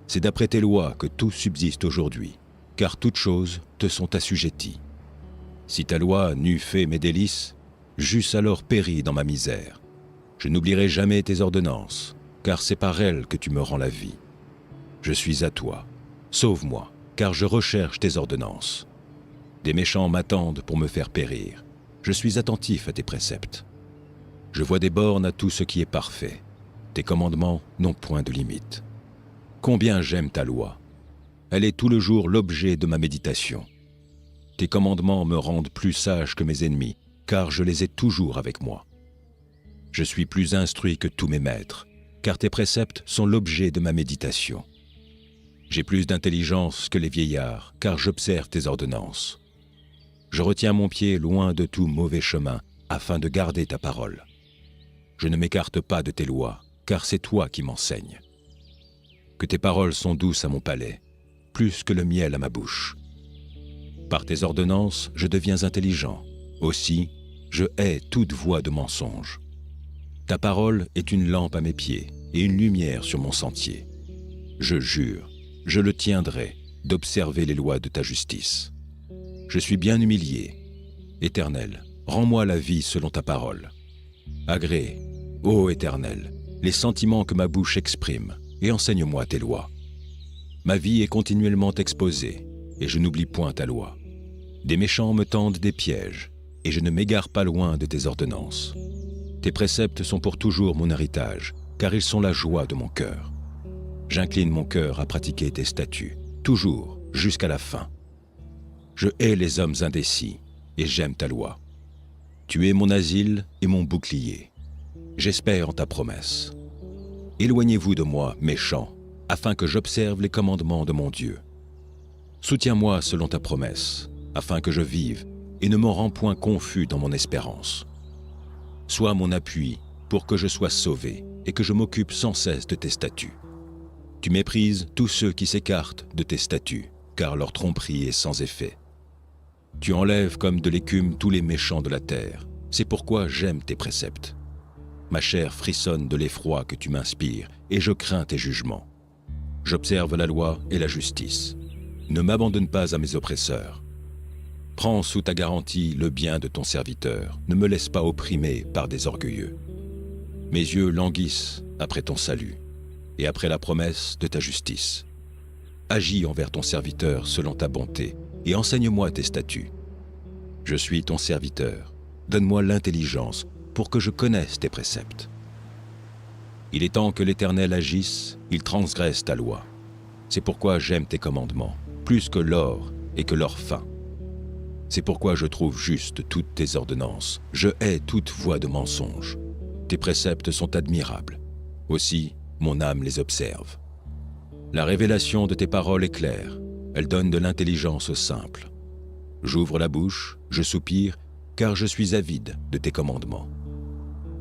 C'est d'après tes lois que tout subsiste aujourd'hui, car toutes choses te sont assujetties. Si ta loi n'eût fait mes délices, j'eusse alors péri dans ma misère. Je n'oublierai jamais tes ordonnances, car c'est par elles que tu me rends la vie. Je suis à toi. Sauve-moi, car je recherche tes ordonnances. Des méchants m'attendent pour me faire périr. Je suis attentif à tes préceptes. Je vois des bornes à tout ce qui est parfait. Tes commandements n'ont point de limite. Combien j'aime ta loi. Elle est tout le jour l'objet de ma méditation. Tes commandements me rendent plus sage que mes ennemis, car je les ai toujours avec moi. Je suis plus instruit que tous mes maîtres, car tes préceptes sont l'objet de ma méditation. J'ai plus d'intelligence que les vieillards, car j'observe tes ordonnances. Je retiens mon pied loin de tout mauvais chemin, afin de garder ta parole. Je ne m'écarte pas de tes lois, car c'est toi qui m'enseignes. Que tes paroles sont douces à mon palais, plus que le miel à ma bouche. Par tes ordonnances, je deviens intelligent. Aussi, je hais toute voie de mensonge. Ta parole est une lampe à mes pieds et une lumière sur mon sentier. Je jure, je le tiendrai, d'observer les lois de ta justice. Je suis bien humilié. Éternel, rends-moi la vie selon ta parole. Agrée, ô Éternel, les sentiments que ma bouche exprime, et enseigne-moi tes lois. Ma vie est continuellement exposée, et je n'oublie point ta loi. Des méchants me tendent des pièges, et je ne m'égare pas loin de tes ordonnances. Tes préceptes sont pour toujours mon héritage, car ils sont la joie de mon cœur. J'incline mon cœur à pratiquer tes statuts, toujours, jusqu'à la fin. Je hais les hommes indécis, et j'aime ta loi. Tu es mon asile et mon bouclier. J'espère en ta promesse. Éloignez-vous de moi, méchants, afin que j'observe les commandements de mon Dieu. Soutiens-moi selon ta promesse, afin que je vive, et ne me rends point confus dans mon espérance. Sois mon appui pour que je sois sauvé, et que je m'occupe sans cesse de tes statuts. Tu méprises tous ceux qui s'écartent de tes statuts, car leur tromperie est sans effet. Tu enlèves comme de l'écume tous les méchants de la terre. C'est pourquoi j'aime tes préceptes. Ma chair frissonne de l'effroi que tu m'inspires, et je crains tes jugements. J'observe la loi et la justice. Ne m'abandonne pas à mes oppresseurs. Prends sous ta garantie le bien de ton serviteur. Ne me laisse pas opprimer par des orgueilleux. Mes yeux languissent après ton salut, et après la promesse de ta justice. Agis envers ton serviteur selon ta bonté, et enseigne-moi tes statuts. Je suis ton serviteur. Donne-moi l'intelligence pour que je connaisse tes préceptes. Il est temps que l'Éternel agisse, il transgresse ta loi. C'est pourquoi j'aime tes commandements, plus que l'or et que l'or fin. C'est pourquoi je trouve juste toutes tes ordonnances. Je hais toute voie de mensonge. Tes préceptes sont admirables. Aussi, mon âme les observe. La révélation de tes paroles est claire. Elle donne de l'intelligence aux simples. J'ouvre la bouche, je soupire, car je suis avide de tes commandements.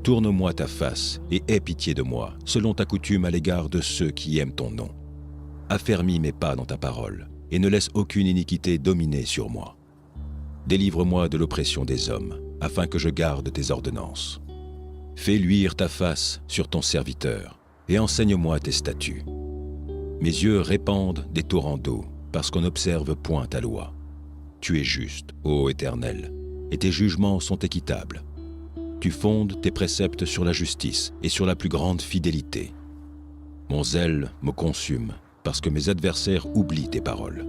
Tourne-moi ta face et aie pitié de moi, selon ta coutume à l'égard de ceux qui aiment ton nom. Affermis mes pas dans ta parole, et ne laisse aucune iniquité dominer sur moi. Délivre-moi de l'oppression des hommes, afin que je garde tes ordonnances. Fais luire ta face sur ton serviteur, et enseigne-moi tes statuts. Mes yeux répandent des torrents d'eau, parce qu'on n'observe point ta loi. Tu es juste, ô Éternel, et tes jugements sont équitables. Tu fondes tes préceptes sur la justice et sur la plus grande fidélité. Mon zèle me consume, parce que mes adversaires oublient tes paroles.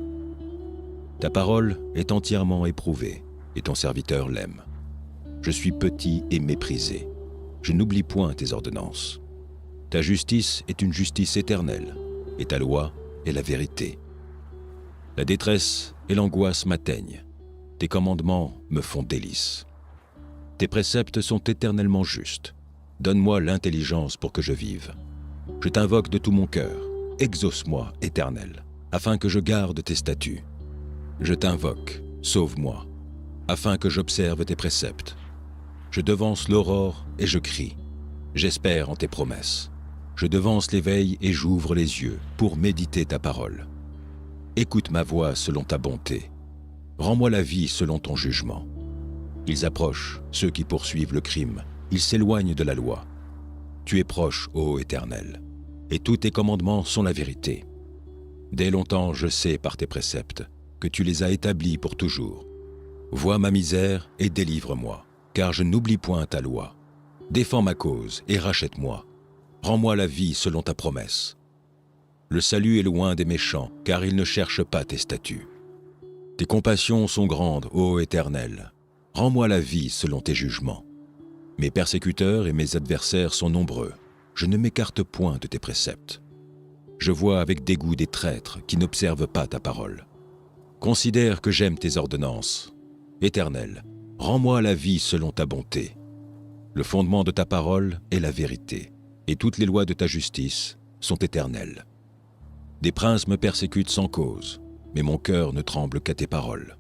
Ta parole est entièrement éprouvée, et ton serviteur l'aime. Je suis petit et méprisé. Je n'oublie point tes ordonnances. Ta justice est une justice éternelle, et ta loi est la vérité. La détresse et l'angoisse m'atteignent. Tes commandements me font délice. Tes préceptes sont éternellement justes. Donne-moi l'intelligence pour que je vive. Je t'invoque de tout mon cœur. Exauce-moi, Éternel, afin que je garde tes statuts. Je t'invoque, sauve-moi, afin que j'observe tes préceptes. Je devance l'aurore et je crie. J'espère en tes promesses. Je devance l'éveil et j'ouvre les yeux pour méditer ta parole. Écoute ma voix selon ta bonté. Rends-moi la vie selon ton jugement. Ils approchent, ceux qui poursuivent le crime. Ils s'éloignent de la loi. Tu es proche, ô Éternel, et tous tes commandements sont la vérité. Dès longtemps, je sais par tes préceptes que tu les as établis pour toujours. Vois ma misère et délivre-moi, car je n'oublie point ta loi. Défends ma cause et rachète-moi. Rends-moi la vie selon ta promesse. Le salut est loin des méchants, car ils ne cherchent pas tes statuts. Tes compassions sont grandes, ô Éternel. Rends-moi la vie selon tes jugements. Mes persécuteurs et mes adversaires sont nombreux. Je ne m'écarte point de tes préceptes. Je vois avec dégoût des traîtres qui n'observent pas ta parole. Considère que j'aime tes ordonnances. Éternel, rends-moi la vie selon ta bonté. Le fondement de ta parole est la vérité, et toutes les lois de ta justice sont éternelles. Des princes me persécutent sans cause, mais mon cœur ne tremble qu'à tes paroles.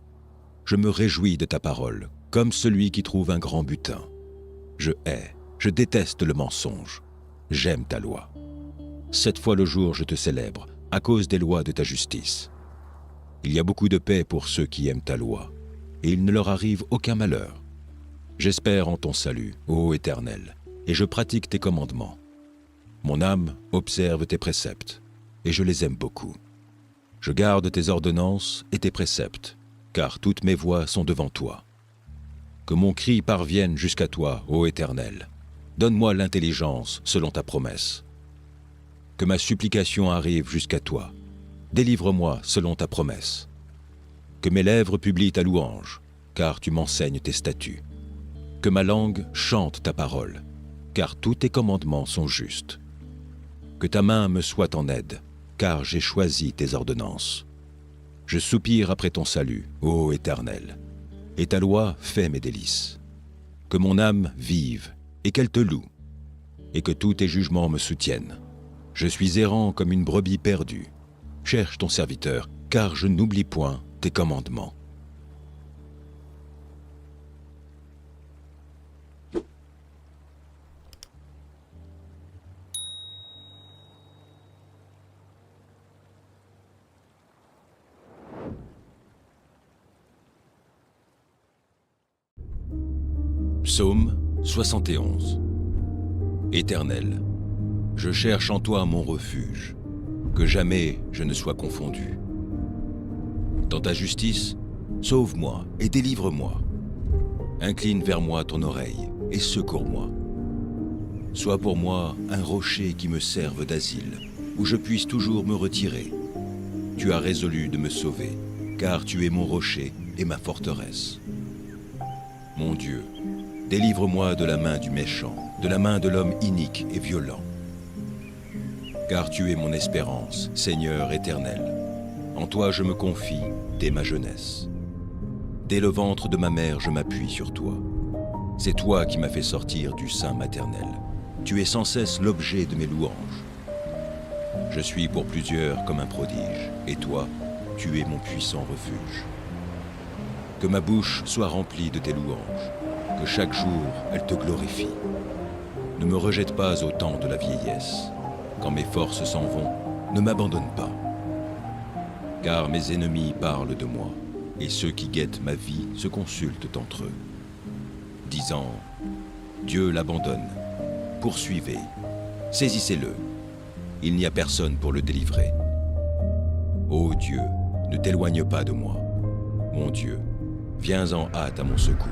Je me réjouis de ta parole, comme celui qui trouve un grand butin. Je hais, je déteste le mensonge. J'aime ta loi. 7 fois le jour je te célèbre, à cause des lois de ta justice. Il y a beaucoup de paix pour ceux qui aiment ta loi, et il ne leur arrive aucun malheur. J'espère en ton salut, ô Éternel, et je pratique tes commandements. Mon âme observe tes préceptes, et je les aime beaucoup. Je garde tes ordonnances et tes préceptes, car toutes mes voies sont devant toi. Que mon cri parvienne jusqu'à toi, ô Éternel. Donne-moi l'intelligence selon ta promesse. Que ma supplication arrive jusqu'à toi. Délivre-moi selon ta promesse. Que mes lèvres publient ta louange, car tu m'enseignes tes statuts. Que ma langue chante ta parole, car tous tes commandements sont justes. Que ta main me soit en aide, car j'ai choisi tes ordonnances. Je soupire après ton salut, ô Éternel, et ta loi fait mes délices. Que mon âme vive, et qu'elle te loue, et que tous tes jugements me soutiennent. Je suis errant comme une brebis perdue. Cherche ton serviteur, car je n'oublie point tes commandements. Psaume 71. Éternel, je cherche en toi mon refuge, que jamais je ne sois confondu. Dans ta justice, sauve-moi et délivre-moi. Incline vers moi ton oreille et secours-moi. Sois pour moi un rocher qui me serve d'asile, où je puisse toujours me retirer. Tu as résolu de me sauver, car tu es mon rocher et ma forteresse. Mon Dieu, délivre-moi de la main du méchant, de la main de l'homme inique et violent. Car tu es mon espérance, Seigneur éternel. En toi je me confie dès ma jeunesse. Dès le ventre de ma mère, je m'appuie sur toi. C'est toi qui m'as fait sortir du sein maternel. Tu es sans cesse l'objet de mes louanges. Je suis pour plusieurs comme un prodige, et toi, tu es mon puissant refuge. Que ma bouche soit remplie de tes louanges, que chaque jour elle te glorifie. Ne me rejette pas au temps de la vieillesse. Quand mes forces s'en vont, ne m'abandonne pas. Car mes ennemis parlent de moi, et ceux qui guettent ma vie se consultent entre eux, disant « Dieu l'abandonne, poursuivez, saisissez-le, il n'y a personne pour le délivrer. Ô Dieu, ne t'éloigne pas de moi. Mon Dieu, viens en hâte à mon secours.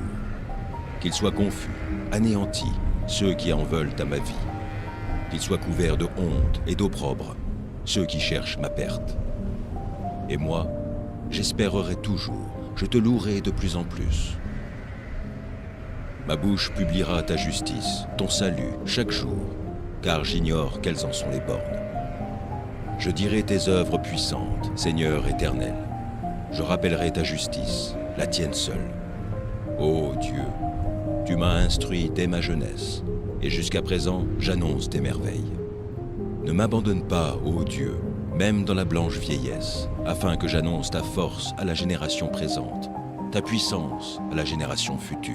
Qu'ils soient confus, anéantis, ceux qui en veulent à ma vie. Qu'ils soient couverts de honte et d'opprobre, ceux qui cherchent ma perte. Et moi, j'espérerai toujours, je te louerai de plus en plus. Ma bouche publiera ta justice, ton salut, chaque jour, car j'ignore quelles en sont les bornes. Je dirai tes œuvres puissantes, Seigneur éternel. Je rappellerai ta justice, la tienne seule. Ô Dieu, tu m'as instruit dès ma jeunesse, et jusqu'à présent, j'annonce tes merveilles. Ne m'abandonne pas, ô Dieu, même dans la blanche vieillesse, afin que j'annonce ta force à la génération présente, ta puissance à la génération future.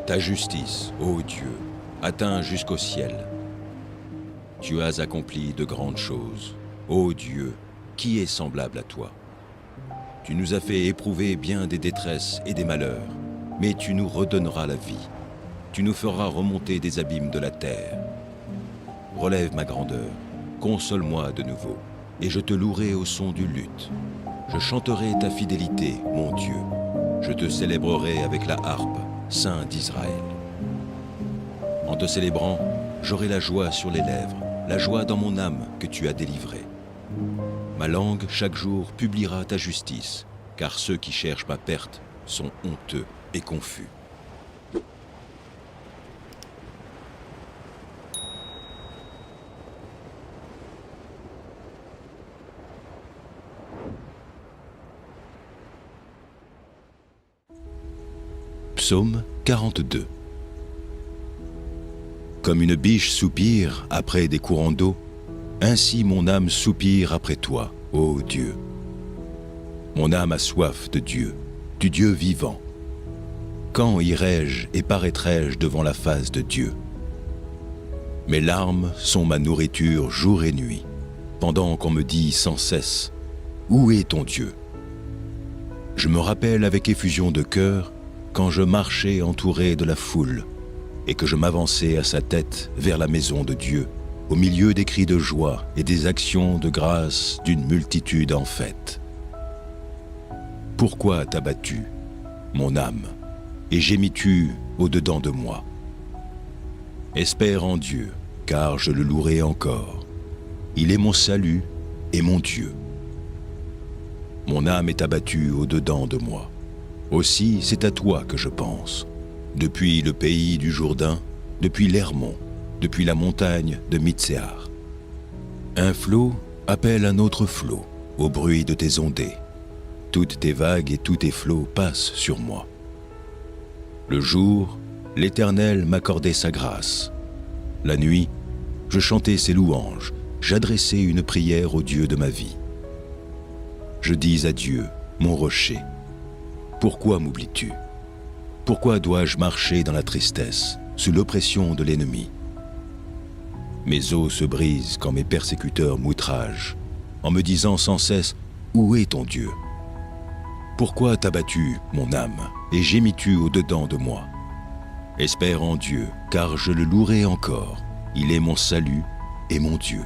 Ta justice, ô Dieu, atteint jusqu'au ciel. Tu as accompli de grandes choses. Ô Dieu, qui est semblable à toi? Tu nous as fait éprouver bien des détresses et des malheurs, mais tu nous redonneras la vie. Tu nous feras remonter des abîmes de la terre. Relève ma grandeur, console-moi de nouveau, et je te louerai au son du luth. Je chanterai ta fidélité, mon Dieu. Je te célébrerai avec la harpe, Saint d'Israël. En te célébrant, j'aurai la joie sur les lèvres, la joie dans mon âme que tu as délivrée. Ma langue, chaque jour, publiera ta justice, car ceux qui cherchent ma perte sont honteux et confus. Psaume 42. Comme une biche soupire après des courants d'eau, ainsi mon âme soupire après toi, ô Dieu. Mon âme a soif de Dieu, du Dieu vivant. Quand irai-je et paraîtrai-je devant la face de Dieu? Mes larmes sont ma nourriture jour et nuit, pendant qu'on me dit sans cesse, « Où est ton Dieu ?» Je me rappelle avec effusion de cœur quand je marchais entouré de la foule et que je m'avançais à sa tête vers la maison de Dieu, au milieu des cris de joie et des actions de grâce d'une multitude en fête. Pourquoi t'as-tu, mon âme, et gémis-tu au-dedans de moi? Espère en Dieu, car je le louerai encore. Il est mon salut et mon Dieu. Mon âme est abattue au-dedans de moi. Aussi, c'est à toi que je pense. Depuis le pays du Jourdain, depuis l'Hermon, depuis la montagne de Mitsehar. Un flot appelle un autre flot au bruit de tes ondées. Toutes tes vagues et tous tes flots passent sur moi. Le jour, l'Éternel m'accordait sa grâce. La nuit, Je chantais ses louanges, j'adressais une prière au Dieu de ma vie. Je dis à Dieu, mon rocher, pourquoi m'oublies-tu? Pourquoi dois-je marcher dans la tristesse, sous l'oppression de l'ennemi? Mes os se brisent quand mes persécuteurs m'outragent, en me disant sans cesse, où est ton Dieu? Pourquoi t'as battu, mon âme, et gémis-tu au-dedans de moi? Espère en Dieu, car je le louerai encore. Il est mon salut et mon Dieu.